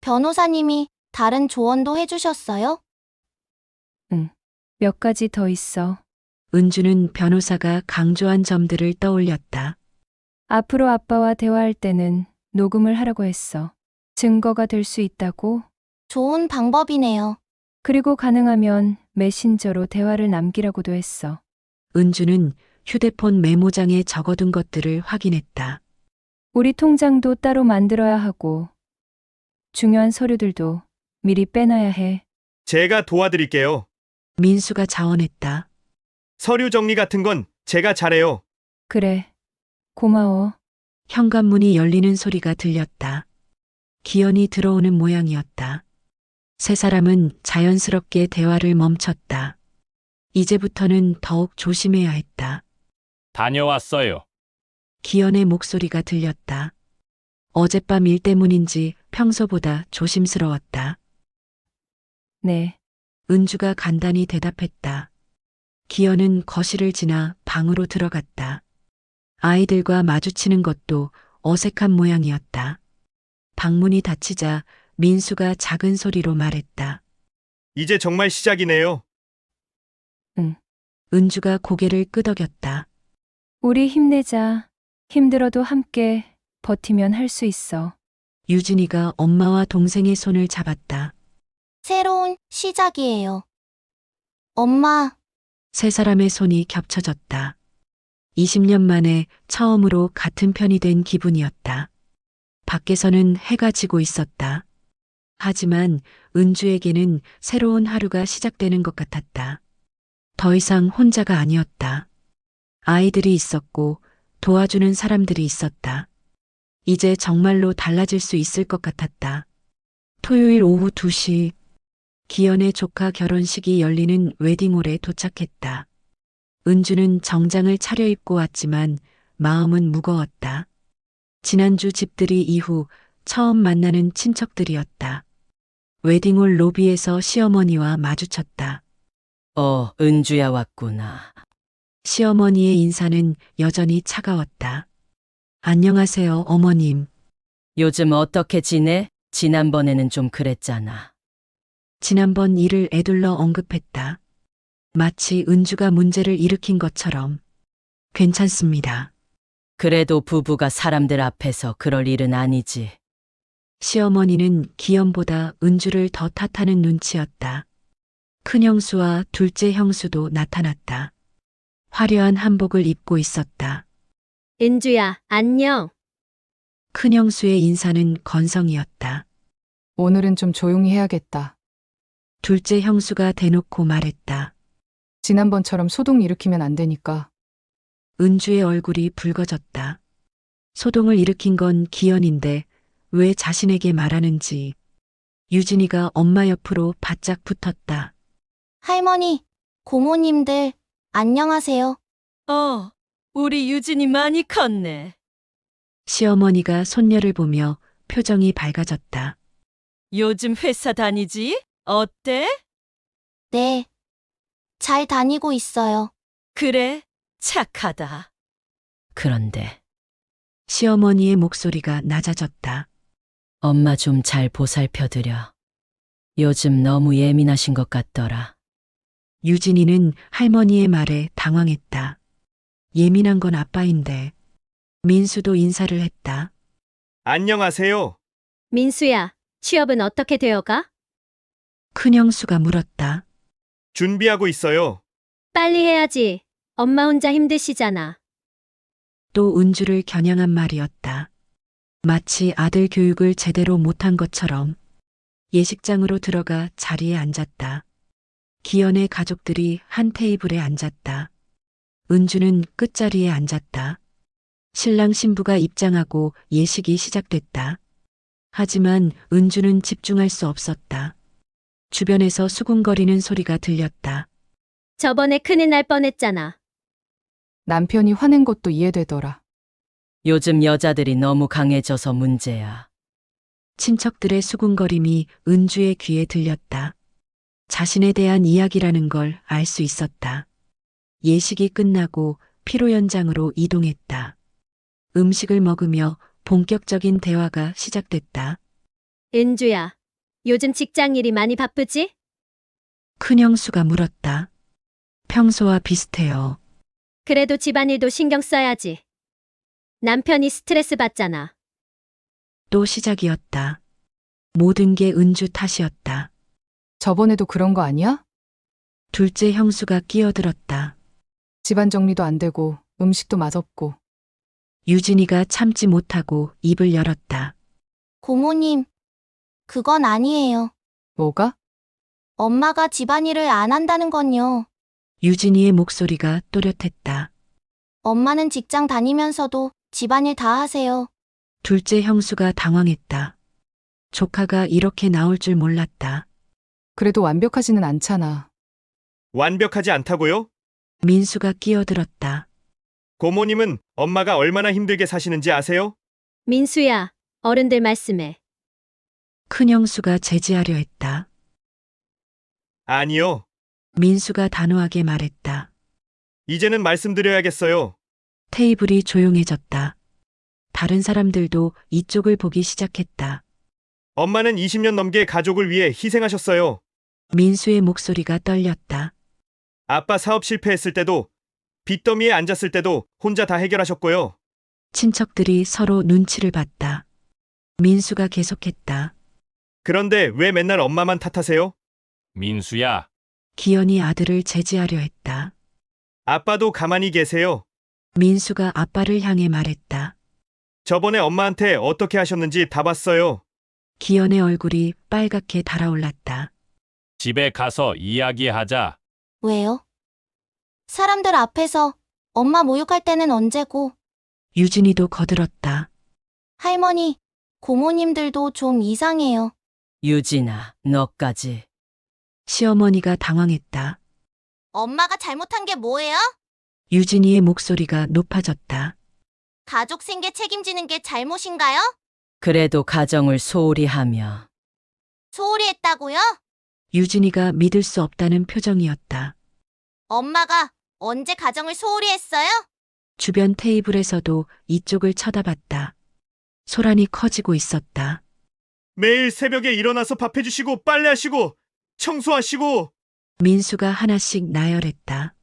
변호사님이 다른 조언도 해주셨어요? 몇 가지 더 있어. 은주는 변호사가 강조한 점들을 떠올렸다. 앞으로 아빠와 대화할 때는 녹음을 하라고 했어. 증거가 될 수 있다고. 좋은 방법이네요. 그리고 가능하면 메신저로 대화를 남기라고도 했어. 은주는 휴대폰 메모장에 적어둔 것들을 확인했다. 우리 통장도 따로 만들어야 하고 중요한 서류들도 미리 빼놔야 해. 제가 도와드릴게요. 민수가 자원했다. 서류 정리 같은 건 제가 잘해요. 그래. 고마워. 현관문이 열리는 소리가 들렸다. 기현이 들어오는 모양이었다. 세 사람은 자연스럽게 대화를 멈췄다. 이제부터는 더욱 조심해야 했다. 다녀왔어요. 기현의 목소리가 들렸다. 어젯밤 일 때문인지 평소보다 조심스러웠다. 네. 은주가 간단히 대답했다. 기현은 거실을 지나 방으로 들어갔다. 아이들과 마주치는 것도 어색한 모양이었다. 방문이 닫히자 민수가 작은 소리로 말했다. 이제 정말 시작이네요. 은주가 고개를 끄덕였다. 우리 힘내자. 힘들어도 함께 버티면 할 수 있어. 유진이가 엄마와 동생의 손을 잡았다. 새로운 시작이에요. 엄마, 세 사람의 손이 겹쳐졌다. 20년 만에 처음으로 같은 편이 된 기분이었다. 밖에서는 해가 지고 있었다. 하지만 은주에게는 새로운 하루가 시작되는 것 같았다. 더 이상 혼자가 아니었다. 아이들이 있었고 도와주는 사람들이 있었다. 이제 정말로 달라질 수 있을 것 같았다. 토요일 오후 2시 기현의 조카 결혼식이 열리는 웨딩홀에 도착했다. 은주는 정장을 차려입고 왔지만 마음은 무거웠다. 지난주 집들이 이후 처음 만나는 친척들이었다. 웨딩홀 로비에서 시어머니와 마주쳤다. 은주야 왔구나. 시어머니의 인사는 여전히 차가웠다. 안녕하세요, 어머님. 요즘 어떻게 지내? 지난번에는 좀 그랬잖아. 지난번 일을 애둘러 언급했다. 마치 은주가 문제를 일으킨 것처럼. 괜찮습니다. 그래도 부부가 사람들 앞에서 그럴 일은 아니지. 시어머니는 기현보다 은주를 더 탓하는 눈치였다. 큰형수와 둘째 형수도 나타났다. 화려한 한복을 입고 있었다. 은주야, 안녕. 큰형수의 인사는 건성이었다. 오늘은 좀 조용히 해야겠다. 둘째 형수가 대놓고 말했다. 지난번처럼 소동 일으키면 안 되니까. 은주의 얼굴이 붉어졌다. 소동을 일으킨 건 기현인데 왜 자신에게 말하는지. 유진이가 엄마 옆으로 바짝 붙었다. 할머니, 고모님들, 안녕하세요. 우리 유진이 많이 컸네. 시어머니가 손녀를 보며 표정이 밝아졌다. 요즘 회사 다니지? 어때? 네. 잘 다니고 있어요. 그래, 착하다. 그런데 시어머니의 목소리가 낮아졌다. 엄마 좀 잘 보살펴드려. 요즘 너무 예민하신 것 같더라. 유진이는 할머니의 말에 당황했다. 예민한 건 아빠인데. 민수도 인사를 했다. 안녕하세요. 민수야, 취업은 어떻게 되어가? 큰형수가 물었다. 준비하고 있어요. 빨리 해야지. 엄마 혼자 힘드시잖아. 또 은주를 겨냥한 말이었다. 마치 아들 교육을 제대로 못한 것처럼 예식장으로 들어가 자리에 앉았다. 기현의 가족들이 한 테이블에 앉았다. 은주는 끝자리에 앉았다. 신랑 신부가 입장하고 예식이 시작됐다. 하지만 은주는 집중할 수 없었다. 주변에서 수군거리는 소리가 들렸다. 저번에 큰일 날 뻔했잖아. 남편이 화낸 것도 이해되더라. 요즘 여자들이 너무 강해져서 문제야. 친척들의 수군거림이 은주의 귀에 들렸다. 자신에 대한 이야기라는 걸 알 수 있었다. 예식이 끝나고 피로 연장으로 이동했다. 음식을 먹으며 본격적인 대화가 시작됐다. 은주야, 요즘 직장 일이 많이 바쁘지? 큰형수가 물었다. 평소와 비슷해요. 그래도 집안일도 신경 써야지. 남편이 스트레스 받잖아. 또 시작이었다. 모든 게 은주 탓이었다. 저번에도 그런 거 아니야? 둘째 형수가 끼어들었다. 집안 정리도 안 되고 음식도 맛없고. 유진이가 참지 못하고 입을 열었다. 고모님, 그건 아니에요. 뭐가? 엄마가 집안일을 안 한다는 건요. 유진이의 목소리가 또렷했다. 엄마는 직장 다니면서도 집안일 다 하세요. 둘째 형수가 당황했다. 조카가 이렇게 나올 줄 몰랐다. 그래도 완벽하지는 않잖아. 완벽하지 않다고요? 민수가 끼어들었다. 고모님은 엄마가 얼마나 힘들게 사시는지 아세요? 민수야, 어른들 말씀해. 큰형수가 제지하려 했다. 아니요. 민수가 단호하게 말했다. 이제는 말씀드려야겠어요. 테이블이 조용해졌다. 다른 사람들도 이쪽을 보기 시작했다. 엄마는 20년 넘게 가족을 위해 희생하셨어요. 민수의 목소리가 떨렸다. 아빠 사업 실패했을 때도, 빚더미에 앉았을 때도 혼자 다 해결하셨고요. 친척들이 서로 눈치를 봤다. 민수가 계속했다. 그런데 왜 맨날 엄마만 탓하세요? 민수야, 기현이 아들을 제지하려 했다. 아빠도 가만히 계세요. 민수가 아빠를 향해 말했다. 저번에 엄마한테 어떻게 하셨는지 다 봤어요. 기현의 얼굴이 빨갛게 달아올랐다. 집에 가서 이야기하자. 왜요? 사람들 앞에서 엄마 모욕할 때는 언제고. 유진이도 거들었다. 할머니, 고모님들도 좀 이상해요. 유진아, 너까지. 시어머니가 당황했다. 엄마가 잘못한 게 뭐예요? 유진이의 목소리가 높아졌다. 가족 생계 책임지는 게 잘못인가요? 그래도 가정을 소홀히 하며. 소홀히 했다고요? 유진이가 믿을 수 없다는 표정이었다. 엄마가 언제 가정을 소홀히 했어요? 주변 테이블에서도 이쪽을 쳐다봤다. 소란이 커지고 있었다. 매일 새벽에 일어나서 밥 해주시고 빨래하시고 청소하시고 민수가 하나씩 나열했다.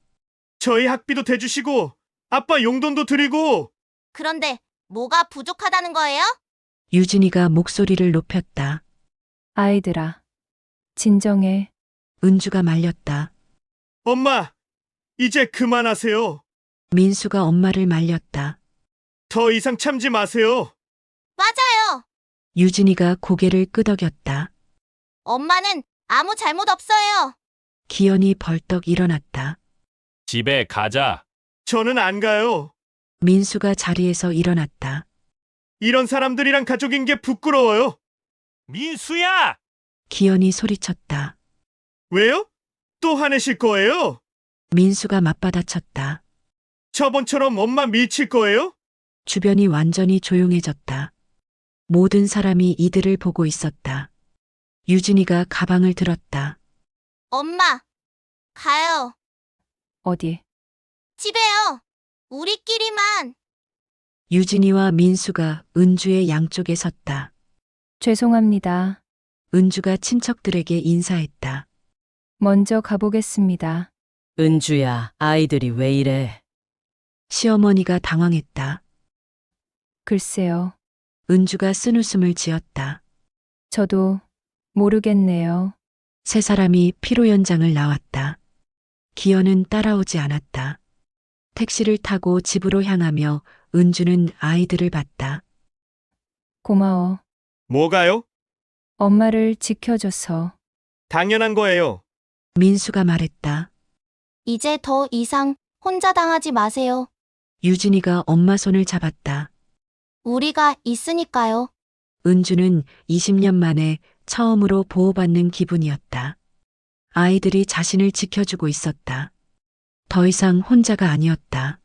저희 학비도 대주시고 아빠 용돈도 드리고 그런데 뭐가 부족하다는 거예요? 유진이가 목소리를 높였다. 아이들아, 진정해. 은주가 말렸다. 엄마, 이제 그만하세요. 민수가 엄마를 말렸다. 더 이상 참지 마세요. 맞아요. 유진이가 고개를 끄덕였다. 엄마는 아무 잘못 없어요. 기현이 벌떡 일어났다. 집에 가자. 저는 안 가요. 민수가 자리에서 일어났다. 이런 사람들이랑 가족인 게 부끄러워요. 민수야! 기현이 소리쳤다. 왜요? 또 화내실 거예요? 민수가 맞받아쳤다. 저번처럼 엄마 미칠 거예요? 주변이 완전히 조용해졌다. 모든 사람이 이들을 보고 있었다. 유진이가 가방을 들었다. 엄마, 가요. 어디? 집에요. 우리끼리만. 유진이와 민수가 은주의 양쪽에 섰다. 죄송합니다. 은주가 친척들에게 인사했다. 먼저 가보겠습니다. 은주야, 아이들이 왜 이래? 시어머니가 당황했다. 글쎄요. 은주가 쓴웃음을 지었다. 저도 모르겠네요. 세 사람이 피로 연장을 나왔다. 기현은 따라오지 않았다. 택시를 타고 집으로 향하며 은주는 아이들을 봤다. 고마워. 뭐가요? 엄마를 지켜줘서. 당연한 거예요. 민수가 말했다. 이제 더 이상 혼자 당하지 마세요. 유진이가 엄마 손을 잡았다. 우리가 있으니까요. 은주는 20년 만에 처음으로 보호받는 기분이었다. 아이들이 자신을 지켜주고 있었다. 더 이상 혼자가 아니었다.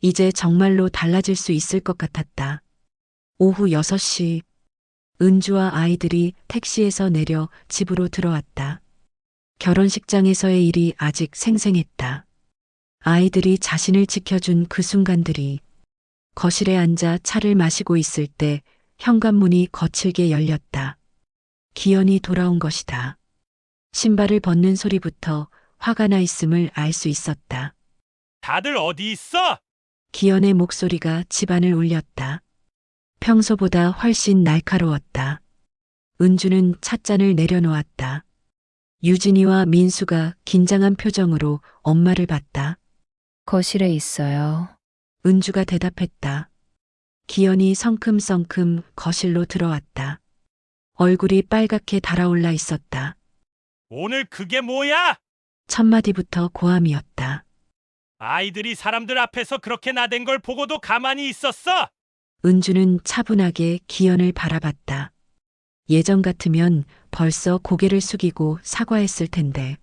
이제 정말로 달라질 수 있을 것 같았다. 오후 6시, 은주와 아이들이 택시에서 내려 집으로 들어왔다. 결혼식장에서의 일이 아직 생생했다. 아이들이 자신을 지켜준 그 순간들이 거실에 앉아 차를 마시고 있을 때 현관문이 거칠게 열렸다. 기현이 돌아온 것이다. 신발을 벗는 소리부터 화가 나 있음을 알 수 있었다. 다들 어디 있어? 기현의 목소리가 집안을 울렸다. 평소보다 훨씬 날카로웠다. 은주는 찻잔을 내려놓았다. 유진이와 민수가 긴장한 표정으로 엄마를 봤다. 거실에 있어요. 은주가 대답했다. 기현이 성큼성큼 거실로 들어왔다. 얼굴이 빨갛게 달아올라 있었다. 오늘 그게 뭐야? 첫 마디부터 고함이었다. 아이들이 사람들 앞에서 그렇게 나댄 걸 보고도 가만히 있었어? 은주는 차분하게 기현을 바라봤다. 예전 같으면 벌써 고개를 숙이고 사과했을 텐데.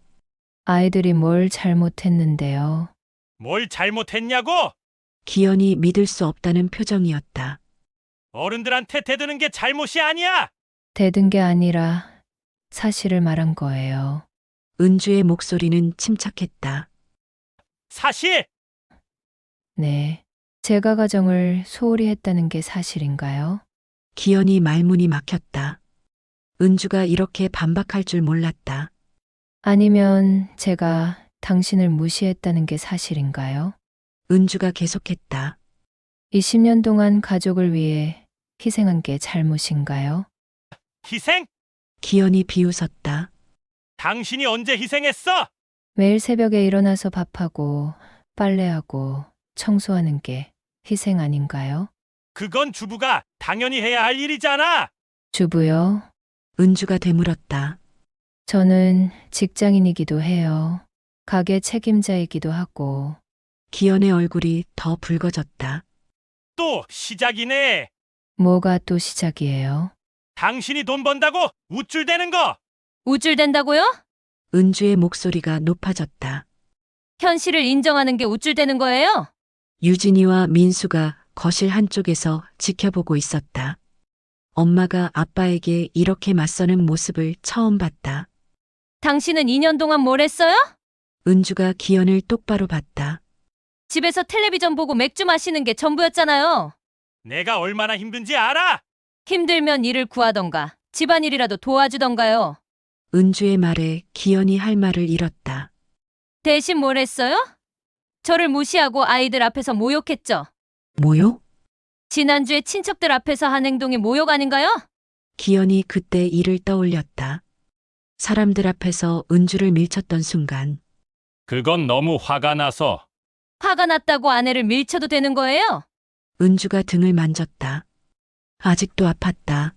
아이들이 뭘 잘못했는데요. 뭘 잘못했냐고? 기현이 믿을 수 없다는 표정이었다. 어른들한테 대드는 게 잘못이 아니야. 대든 게 아니라 사실을 말한 거예요. 은주의 목소리는 침착했다. 사실? 네. 제가 가정을 소홀히 했다는 게 사실인가요? 기현이 말문이 막혔다. 은주가 이렇게 반박할 줄 몰랐다. 아니면 제가 당신을 무시했다는 게 사실인가요? 은주가 계속했다. 20년 동안 가족을 위해 희생한 게 잘못인가요? 희생? 기현이 비웃었다. 당신이 언제 희생했어? 매일 새벽에 일어나서 밥하고 빨래하고 청소하는 게 희생 아닌가요? 그건 주부가 당연히 해야 할 일이잖아. 주부요? 은주가 되물었다. 저는 직장인이기도 해요. 가게 책임자이기도 하고. 기현의 얼굴이 더 붉어졌다. 또 시작이네. 뭐가 또 시작이에요? 당신이 돈 번다고 우쭐대는 거. 우쭐댄다고요? 은주의 목소리가 높아졌다. 현실을 인정하는 게 우쭐대는 거예요? 유진이와 민수가 거실 한쪽에서 지켜보고 있었다. 엄마가 아빠에게 이렇게 맞서는 모습을 처음 봤다. 당신은 2년 동안 뭘 했어요? 은주가 기현을 똑바로 봤다. 집에서 텔레비전 보고 맥주 마시는 게 전부였잖아요. 내가 얼마나 힘든지 알아? 힘들면 일을 구하던가 집안일이라도 도와주던가요. 은주의 말에 기현이 할 말을 잃었다. 대신 뭘 했어요? 저를 무시하고 아이들 앞에서 모욕했죠. 모욕? 지난주에 친척들 앞에서 한 행동이 모욕 아닌가요? 기현이 그때 일을 떠올렸다. 사람들 앞에서 은주를 밀쳤던 순간 그건 너무 화가 나서. 화가 났다고 아내를 밀쳐도 되는 거예요? 은주가 등을 만졌다. 아직도 아팠다.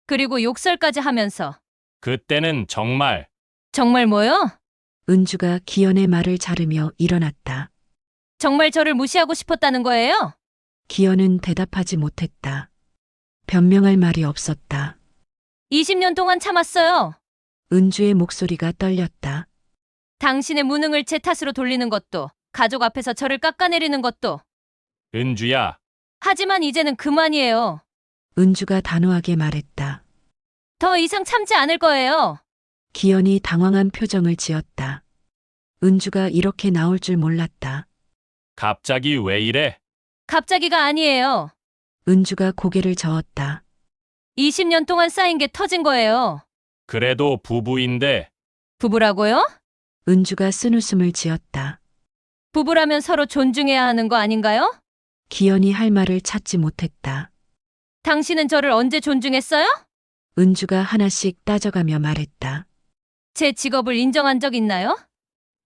그리고 욕설까지 하면서. 그때는 정말. 정말 뭐요? 은주가 기현의 말을 자르며 일어났다. 정말 저를 무시하고 싶었다는 거예요? 기현은 대답하지 못했다. 변명할 말이 없었다. 20년 동안 참았어요. 은주의 목소리가 떨렸다. 당신의 무능을 제 탓으로 돌리는 것도, 가족 앞에서 저를 깎아내리는 것도. 은주야. 하지만 이제는 그만이에요. 은주가 단호하게 말했다. 더 이상 참지 않을 거예요. 기현이 당황한 표정을 지었다. 은주가 이렇게 나올 줄 몰랐다. 갑자기 왜 이래? 갑자기가 아니에요. 은주가 고개를 저었다. 20년 동안 쌓인 게 터진 거예요. 그래도 부부인데. 부부라고요? 은주가 쓴웃음을 지었다. 부부라면 서로 존중해야 하는 거 아닌가요? 기현이 할 말을 찾지 못했다. 당신은 저를 언제 존중했어요? 은주가 하나씩 따져가며 말했다. 제 직업을 인정한 적 있나요?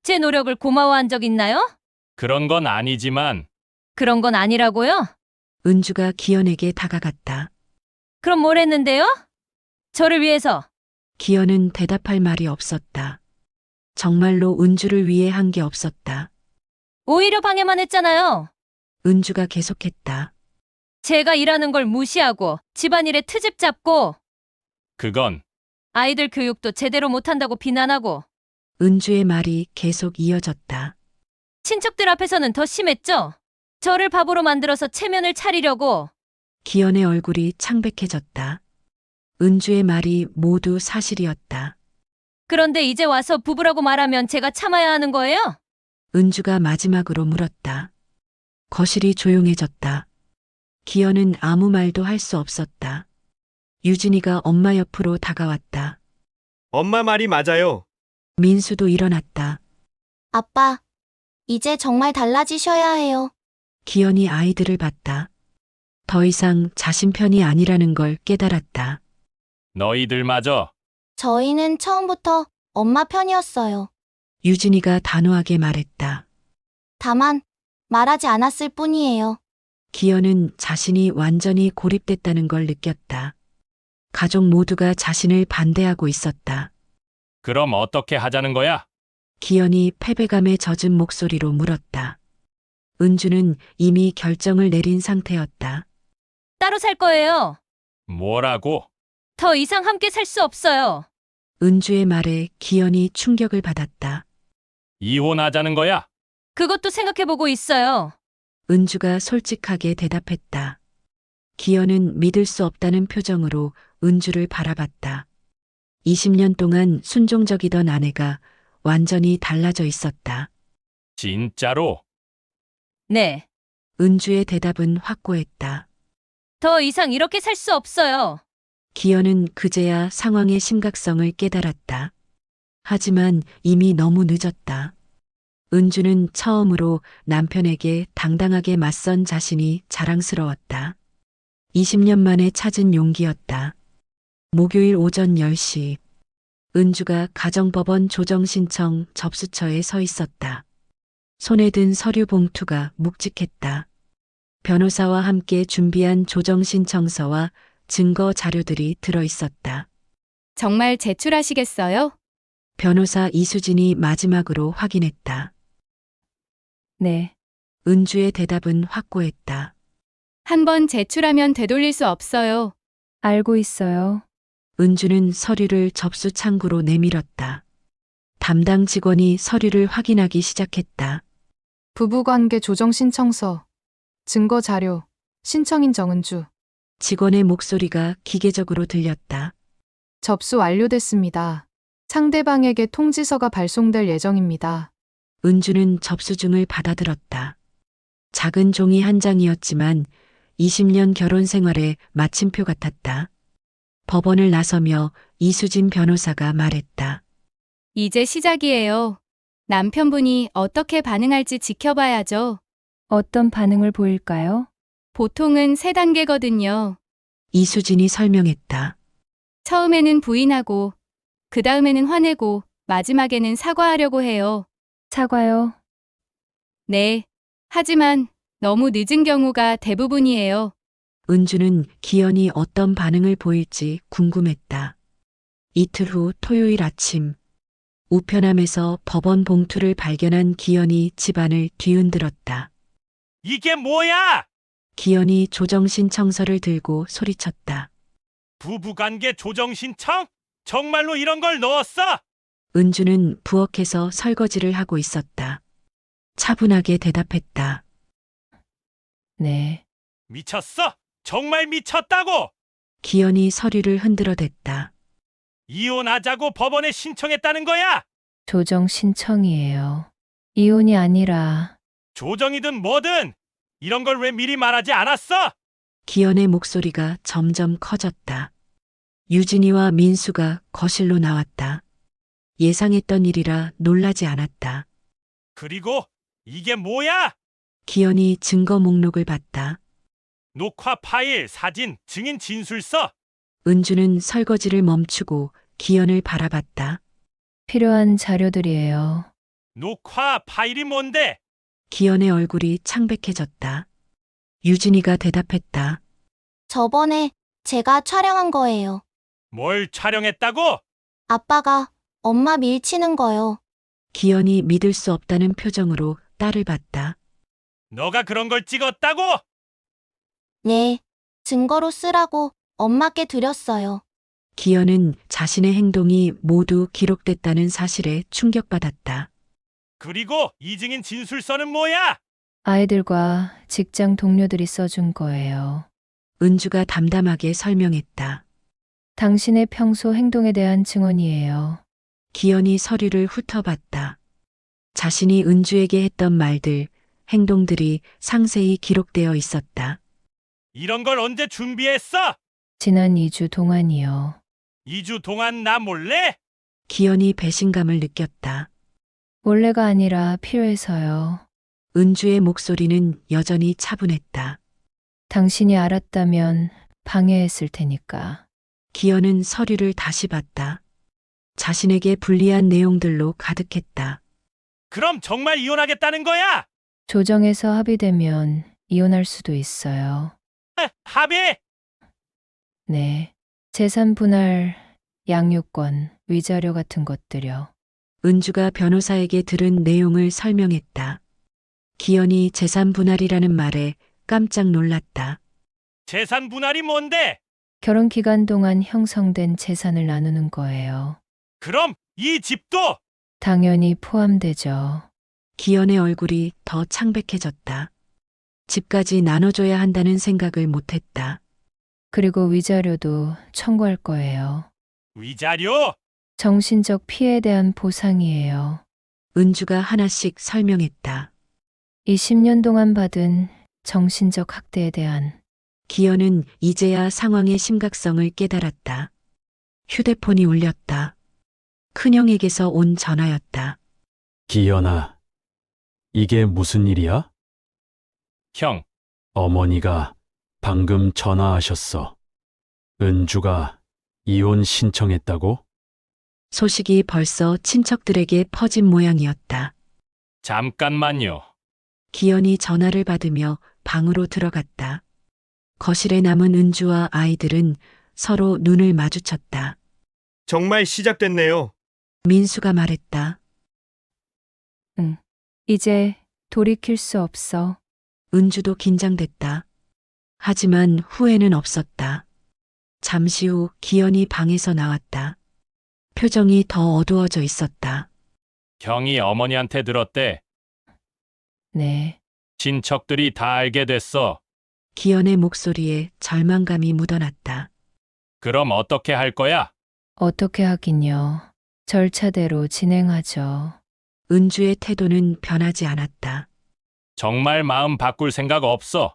제 노력을 고마워한 적 있나요? 그런 건 아니지만 그런 건 아니라고요? 은주가 기현에게 다가갔다. 그럼 뭘 했는데요? 저를 위해서. 기현은 대답할 말이 없었다. 정말로 은주를 위해 한 게 없었다. 오히려 방해만 했잖아요. 은주가 계속했다. 제가 일하는 걸 무시하고 집안일에 트집 잡고 그건 아이들 교육도 제대로 못한다고 비난하고 은주의 말이 계속 이어졌다. 친척들 앞에서는 더 심했죠? 저를 바보로 만들어서 체면을 차리려고. 기현의 얼굴이 창백해졌다. 은주의 말이 모두 사실이었다. 그런데 이제 와서 부부라고 말하면 제가 참아야 하는 거예요? 은주가 마지막으로 물었다. 거실이 조용해졌다. 기현은 아무 말도 할 수 없었다. 유진이가 엄마 옆으로 다가왔다. 엄마 말이 맞아요. 민수도 일어났다. 아빠, 이제 정말 달라지셔야 해요. 기현이 아이들을 봤다. 더 이상 자신 편이 아니라는 걸 깨달았다. 너희들마저 저희는 처음부터 엄마 편이었어요. 유진이가 단호하게 말했다. 다만 말하지 않았을 뿐이에요. 기현은 자신이 완전히 고립됐다는 걸 느꼈다. 가족 모두가 자신을 반대하고 있었다. 그럼 어떻게 하자는 거야? 기현이 패배감에 젖은 목소리로 물었다. 은주는 이미 결정을 내린 상태였다. 따로 살 거예요. 뭐라고? 더 이상 함께 살 수 없어요. 은주의 말에 기현이 충격을 받았다. 이혼하자는 거야? 그것도 생각해보고 있어요. 은주가 솔직하게 대답했다. 기현은 믿을 수 없다는 표정으로 은주를 바라봤다. 20년 동안 순종적이던 아내가 완전히 달라져 있었다. 진짜로? 네. 은주의 대답은 확고했다. 더 이상 이렇게 살 수 없어요. 기현은 그제야 상황의 심각성을 깨달았다. 하지만 이미 너무 늦었다. 은주는 처음으로 남편에게 당당하게 맞선 자신이 자랑스러웠다. 20년 만에 찾은 용기였다. 목요일 오전 10시. 은주가 가정법원 조정신청 접수처에 서 있었다. 손에 든 서류 봉투가 묵직했다. 변호사와 함께 준비한 조정신청서와 증거 자료들이 들어 있었다. 정말 제출하시겠어요? 변호사 이수진이 마지막으로 확인했다. 네. 은주의 대답은 확고했다. 한번 제출하면 되돌릴 수 없어요. 알고 있어요. 은주는 서류를 접수 창구로 내밀었다. 담당 직원이 서류를 확인하기 시작했다. 부부관계 조정 신청서, 증거 자료, 신청인 정은주. 직원의 목소리가 기계적으로 들렸다. 접수 완료됐습니다. 상대방에게 통지서가 발송될 예정입니다. 은주는 접수증을 받아들었다. 작은 종이 한 장이었지만 20년 결혼 생활의 마침표 같았다. 법원을 나서며 이수진 변호사가 말했다. 이제 시작이에요. 남편분이 어떻게 반응할지 지켜봐야죠. 어떤 반응을 보일까요? 보통은 3단계거든요. 이수진이 설명했다. 처음에는 부인하고, 그 다음에는 화내고, 마지막에는 사과하려고 해요. 사과요. 네. 하지만 너무 늦은 경우가 대부분이에요. 은주는 기현이 어떤 반응을 보일지 궁금했다. 이틀 후 토요일 아침, 우편함에서 법원 봉투를 발견한 기현이 집안을 뒤흔들었다. 이게 뭐야? 기현이 조정신청서를 들고 소리쳤다. 부부관계 조정신청? 정말로 이런 걸 넣었어? 은주는 부엌에서 설거지를 하고 있었다. 차분하게 대답했다. 네. 미쳤어? 정말 미쳤다고? 기현이 서류를 흔들어댔다. 이혼하자고 법원에 신청했다는 거야? 조정 신청이에요. 이혼이 아니라. 조정이든 뭐든 이런 걸 왜 미리 말하지 않았어? 기현의 목소리가 점점 커졌다. 유진이와 민수가 거실로 나왔다. 예상했던 일이라 놀라지 않았다. 그리고 이게 뭐야? 기현이 증거 목록을 봤다. 녹화 파일, 사진, 증인 진술서. 은주는 설거지를 멈추고 기현을 바라봤다. 필요한 자료들이에요. 녹화 파일이 뭔데? 기현의 얼굴이 창백해졌다. 유진이가 대답했다. 저번에 제가 촬영한 거예요. 뭘 촬영했다고? 아빠가 엄마 밀치는 거요. 기현이 믿을 수 없다는 표정으로 딸을 봤다. 너가 그런 걸 찍었다고? 네. 증거로 쓰라고 엄마께 드렸어요. 기현은 자신의 행동이 모두 기록됐다는 사실에 충격받았다. 그리고 이증인 진술서는 뭐야? 아이들과 직장 동료들이 써준 거예요. 은주가 담담하게 설명했다. 당신의 평소 행동에 대한 증언이에요. 기현이 서류를 훑어봤다. 자신이 은주에게 했던 말들, 행동들이 상세히 기록되어 있었다. 이런 걸 언제 준비했어? 지난 2주 동안이요. 2주 동안 나 몰래? 기현이 배신감을 느꼈다. 원래가 아니라 필요해서요. 은주의 목소리는 여전히 차분했다. 당신이 알았다면 방해했을 테니까. 기현은 서류를 다시 봤다. 자신에게 불리한 내용들로 가득했다. 그럼 정말 이혼하겠다는 거야? 조정에서 합의되면 이혼할 수도 있어요. 합의? 네. 재산 분할, 양육권, 위자료 같은 것들요. 은주가 변호사에게 들은 내용을 설명했다. 기현이 재산 분할이라는 말에 깜짝 놀랐다. 재산 분할이 뭔데? 결혼 기간 동안 형성된 재산을 나누는 거예요. 그럼 이 집도? 당연히 포함되죠. 기현의 얼굴이 더 창백해졌다. 집까지 나눠줘야 한다는 생각을 못했다. 그리고 위자료도 청구할 거예요. 위자료? 정신적 피해에 대한 보상이에요. 은주가 하나씩 설명했다. 20년 동안 받은 정신적 학대에 대한. 기현은 이제야 상황의 심각성을 깨달았다. 휴대폰이 울렸다. 큰형에게서 온 전화였다. 기현아, 이게 무슨 일이야? 형, 어머니가 방금 전화하셨어. 은주가 이혼 신청했다고? 소식이 벌써 친척들에게 퍼진 모양이었다. 잠깐만요. 기현이 전화를 받으며 방으로 들어갔다. 거실에 남은 은주와 아이들은 서로 눈을 마주쳤다. 정말 시작됐네요. 민수가 말했다. 이제 돌이킬 수 없어. 은주도 긴장됐다. 하지만 후회는 없었다. 잠시 후 기현이 방에서 나왔다. 표정이 더 어두워져 있었다. 형이 어머니한테 들었대. 네. 친척들이 다 알게 됐어. 기현의 목소리에 절망감이 묻어났다. 그럼 어떻게 할 거야? 어떻게 하긴요. 절차대로 진행하죠. 은주의 태도는 변하지 않았다. 정말 마음 바꿀 생각 없어.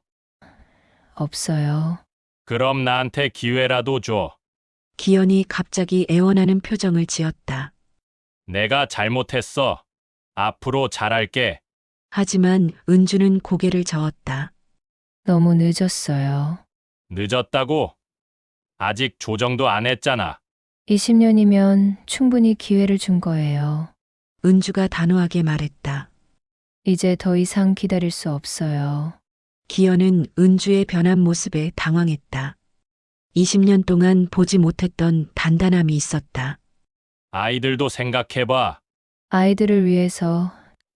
없어요. 그럼 나한테 기회라도 줘. 기현이 갑자기 애원하는 표정을 지었다. 내가 잘못했어. 앞으로 잘할게. 하지만 은주는 고개를 저었다. 너무 늦었어요. 늦었다고? 아직 조정도 안 했잖아. 20년이면 충분히 기회를 준 거예요. 은주가 단호하게 말했다. 이제 더 이상 기다릴 수 없어요. 기현은 은주의 변한 모습에 당황했다. 20년 동안 보지 못했던 단단함이 있었다. 아이들도 생각해봐. 아이들을 위해서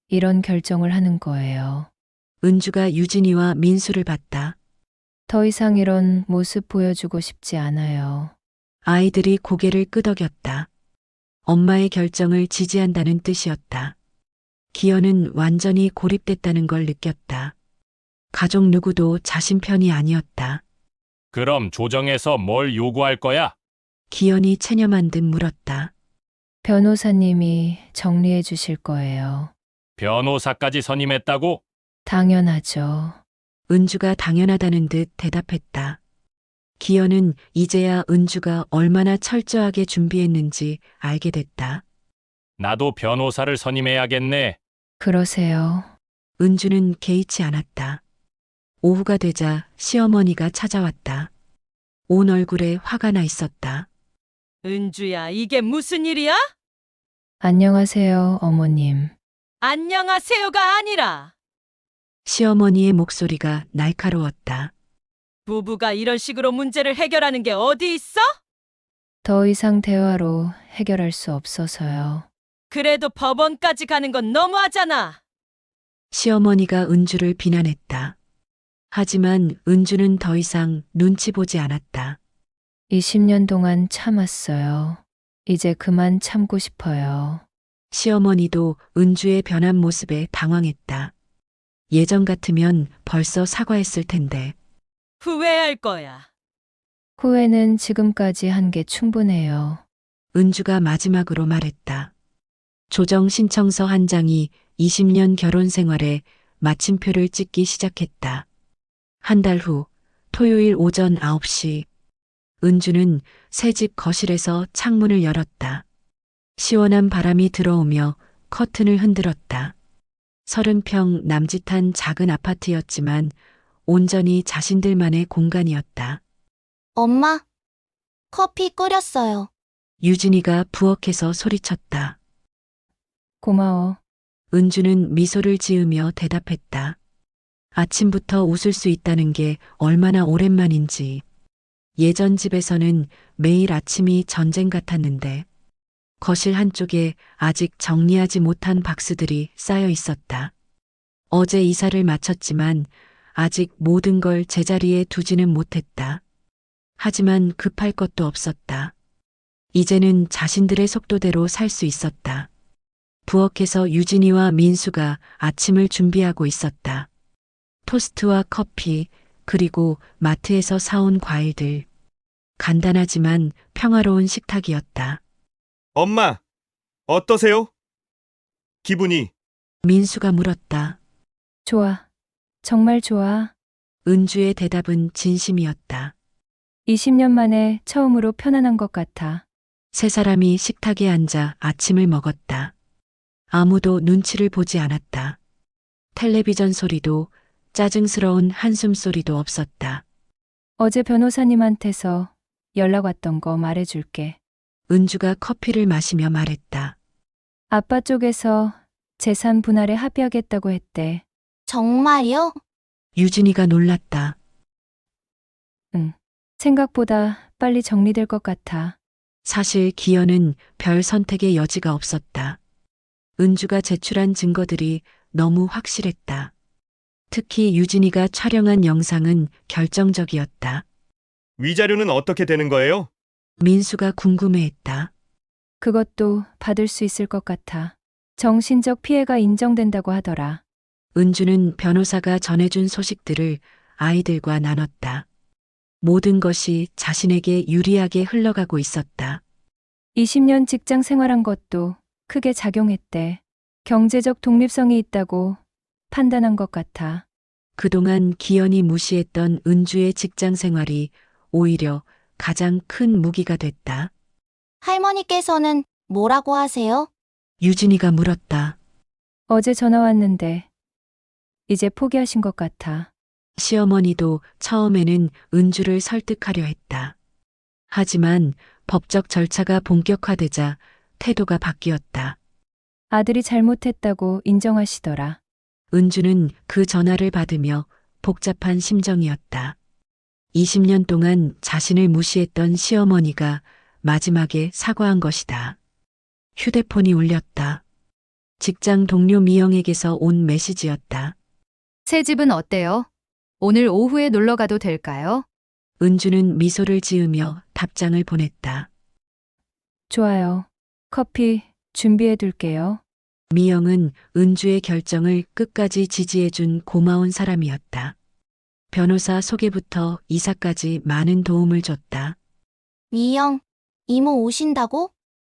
이런 결정을 하는 거예요. 은주가 유진이와 민수를 봤다. 더 이상 이런 모습 보여주고 싶지 않아요. 아이들이 고개를 끄덕였다. 엄마의 결정을 지지한다는 뜻이었다. 기현은 완전히 고립됐다는 걸 느꼈다. 가족 누구도 자신 편이 아니었다. 그럼 조정에서 뭘 요구할 거야? 기현이 체념한 듯 물었다. 변호사님이 정리해 주실 거예요. 변호사까지 선임했다고? 당연하죠. 은주가 당연하다는 듯 대답했다. 기현은 이제야 은주가 얼마나 철저하게 준비했는지 알게 됐다. 나도 변호사를 선임해야겠네. 그러세요. 은주는 개의치 않았다. 오후가 되자 시어머니가 찾아왔다. 온 얼굴에 화가 나 있었다. 은주야, 이게 무슨 일이야? 안녕하세요, 어머님. 안녕하세요가 아니라 시어머니의 목소리가 날카로웠다. 부부가 이런 식으로 문제를 해결하는 게 어디 있어? 더 이상 대화로 해결할 수 없어서요. 그래도 법원까지 가는 건 너무하잖아. 시어머니가 은주를 비난했다. 하지만 은주는 더 이상 눈치 보지 않았다. 20년 동안 참았어요. 이제 그만 참고 싶어요. 시어머니도 은주의 변한 모습에 당황했다. 예전 같으면 벌써 사과했을 텐데. 후회할 거야. 후회는 지금까지 한 게 충분해요. 은주가 마지막으로 말했다. 조정 신청서 한 장이 20년 결혼 생활에 마침표를 찍기 시작했다. 한 달 후 토요일 오전 9시 은주는 새집 거실에서 창문을 열었다. 시원한 바람이 들어오며 커튼을 흔들었다. 30평 남짓한 작은 아파트였지만 온전히 자신들만의 공간이었다. 엄마, 커피 끓였어요. 유진이가 부엌에서 소리쳤다. 고마워. 은주는 미소를 지으며 대답했다. 아침부터 웃을 수 있다는 게 얼마나 오랜만인지. 예전 집에서는 매일 아침이 전쟁 같았는데 거실 한쪽에 아직 정리하지 못한 박스들이 쌓여 있었다. 어제 이사를 마쳤지만 아직 모든 걸 제자리에 두지는 못했다. 하지만 급할 것도 없었다. 이제는 자신들의 속도대로 살 수 있었다. 부엌에서 유진이와 민수가 아침을 준비하고 있었다. 토스트와 커피, 그리고 마트에서 사온 과일들. 간단하지만 평화로운 식탁이었다. 엄마, 어떠세요? 기분이. 민수가 물었다. 좋아. 정말 좋아. 은주의 대답은 진심이었다. 20년 만에 처음으로 편안한 것 같아. 세 사람이 식탁에 앉아 아침을 먹었다. 아무도 눈치를 보지 않았다. 텔레비전 소리도 짜증스러운 한숨 소리도 없었다. 어제 변호사님한테서 연락 왔던 거 말해줄게. 은주가 커피를 마시며 말했다. 아빠 쪽에서 재산 분할에 합의하겠다고 했대. 정말요? 유진이가 놀랐다. 응. 생각보다 빨리 정리될 것 같아. 사실 기현은 별 선택의 여지가 없었다. 은주가 제출한 증거들이 너무 확실했다. 특히 유진이가 촬영한 영상은 결정적이었다. 위자료는 어떻게 되는 거예요? 민수가 궁금해했다. 그것도 받을 수 있을 것 같아. 정신적 피해가 인정된다고 하더라. 은주는 변호사가 전해준 소식들을 아이들과 나눴다. 모든 것이 자신에게 유리하게 흘러가고 있었다. 20년 직장 생활한 것도 크게 작용했대. 경제적 독립성이 있다고 판단한 것 같아. 그동안 기현이 무시했던 은주의 직장 생활이 오히려 가장 큰 무기가 됐다. 할머니께서는 뭐라고 하세요? 유진이가 물었다. 어제 전화 왔는데 이제 포기하신 것 같아. 시어머니도 처음에는 은주를 설득하려 했다. 하지만 법적 절차가 본격화되자 태도가 바뀌었다. 아들이 잘못했다고 인정하시더라. 은주는 그 전화를 받으며 복잡한 심정이었다. 20년 동안 자신을 무시했던 시어머니가 마지막에 사과한 것이다. 휴대폰이 울렸다. 직장 동료 미영에게서 온 메시지였다. 새 집은 어때요? 오늘 오후에 놀러 가도 될까요? 은주는 미소를 지으며 답장을 보냈다. 좋아요. 커피 준비해 둘게요. 미영은 은주의 결정을 끝까지 지지해준 고마운 사람이었다. 변호사 소개부터 이사까지 많은 도움을 줬다. 미영, 이모 오신다고?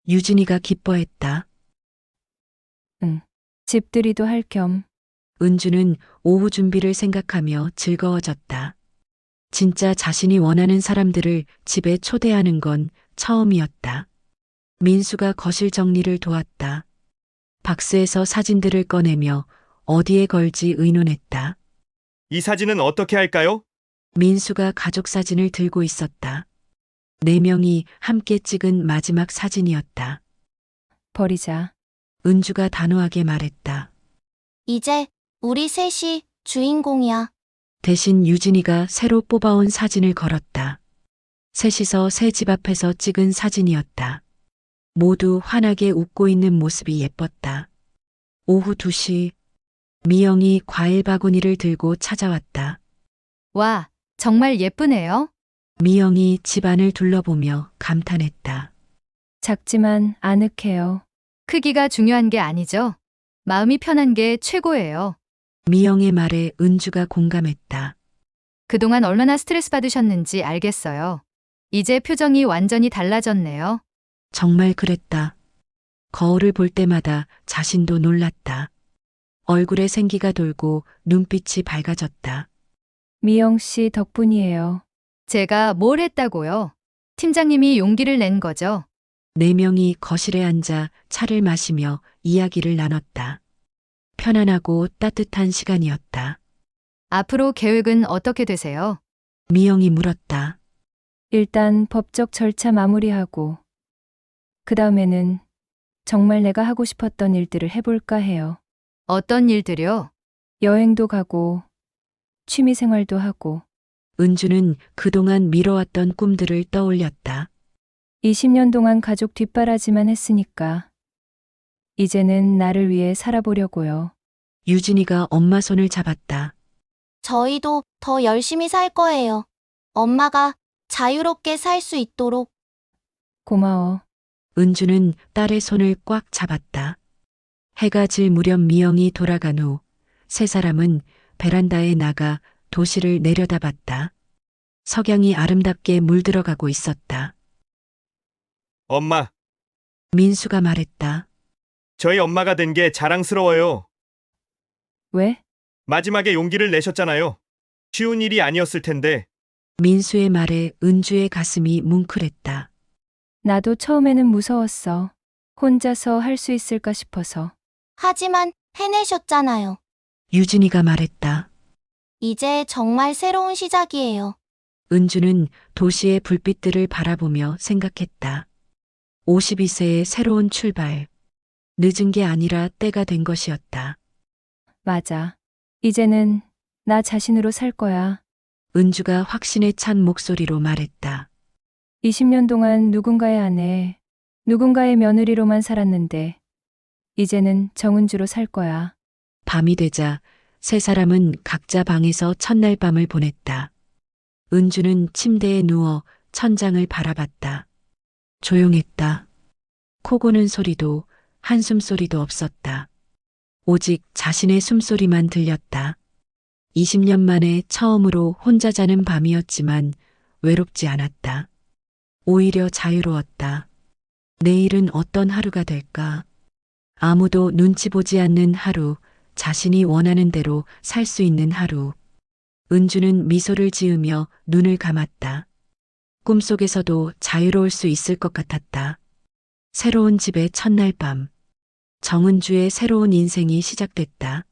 유진이가 기뻐했다. 응. 집들이도 할 겸. 은주는 오후 준비를 생각하며 즐거워졌다. 진짜 자신이 원하는 사람들을 집에 초대하는 건 처음이었다. 민수가 거실 정리를 도왔다. 박스에서 사진들을 꺼내며 어디에 걸지 의논했다. 이 사진은 어떻게 할까요? 민수가 가족 사진을 들고 있었다. 4명이 함께 찍은 마지막 사진이었다. 버리자. 은주가 단호하게 말했다. 이제 우리 셋이 주인공이야. 대신 유진이가 새로 뽑아온 사진을 걸었다. 셋이서 새 집 앞에서 찍은 사진이었다. 모두 환하게 웃고 있는 모습이 예뻤다. 오후 2시, 미영이 과일 바구니를 들고 찾아왔다. 와, 정말 예쁘네요. 미영이 집안을 둘러보며 감탄했다. 작지만 아늑해요. 크기가 중요한 게 아니죠. 마음이 편한 게 최고예요. 미영의 말에 은주가 공감했다. 그동안 얼마나 스트레스 받으셨는지 알겠어요. 이제 표정이 완전히 달라졌네요. 정말 그랬다. 거울을 볼 때마다 자신도 놀랐다. 얼굴에 생기가 돌고 눈빛이 밝아졌다. 미영 씨 덕분이에요. 제가 뭘 했다고요? 팀장님이 용기를 낸 거죠. 4명이 거실에 앉아 차를 마시며 이야기를 나눴다. 편안하고 따뜻한 시간이었다. 앞으로 계획은 어떻게 되세요? 미영이 물었다. 일단 법적 절차 마무리하고 그 다음에는 정말 내가 하고 싶었던 일들을 해볼까 해요. 어떤 일들요? 여행도 가고 취미 생활도 하고. 은주는 그동안 미뤄왔던 꿈들을 떠올렸다. 20년 동안 가족 뒷바라지만 했으니까 이제는 나를 위해 살아보려고요. 유진이가 엄마 손을 잡았다. 저희도 더 열심히 살 거예요. 엄마가 자유롭게 살 수 있도록. 고마워. 은주는 딸의 손을 꽉 잡았다. 해가 질 무렵 미영이 돌아간 후 세 사람은 베란다에 나가 도시를 내려다봤다. 석양이 아름답게 물들어가고 있었다. 엄마, 민수가 말했다. 저희 엄마가 된 게 자랑스러워요. 왜? 마지막에 용기를 내셨잖아요. 쉬운 일이 아니었을 텐데. 민수의 말에 은주의 가슴이 뭉클했다. 나도 처음에는 무서웠어. 혼자서 할 수 있을까 싶어서. 하지만 해내셨잖아요. 유진이가 말했다. 이제 정말 새로운 시작이에요. 은주는 도시의 불빛들을 바라보며 생각했다. 52세의 새로운 출발. 늦은 게 아니라 때가 된 것이었다. 맞아. 이제는 나 자신으로 살 거야. 은주가 확신에 찬 목소리로 말했다. 20년 동안 누군가의 아내, 누군가의 며느리로만 살았는데 이제는 정은주로 살 거야. 밤이 되자 세 사람은 각자 방에서 첫날 밤을 보냈다. 은주는 침대에 누워 천장을 바라봤다. 조용했다. 코 고는 소리도 한숨 소리도 없었다. 오직 자신의 숨소리만 들렸다. 20년 만에 처음으로 혼자 자는 밤이었지만 외롭지 않았다. 오히려 자유로웠다. 내일은 어떤 하루가 될까? 아무도 눈치 보지 않는 하루, 자신이 원하는 대로 살 수 있는 하루. 은주는 미소를 지으며 눈을 감았다. 꿈속에서도 자유로울 수 있을 것 같았다. 새로운 집의 첫날 밤. 정은주의 새로운 인생이 시작됐다.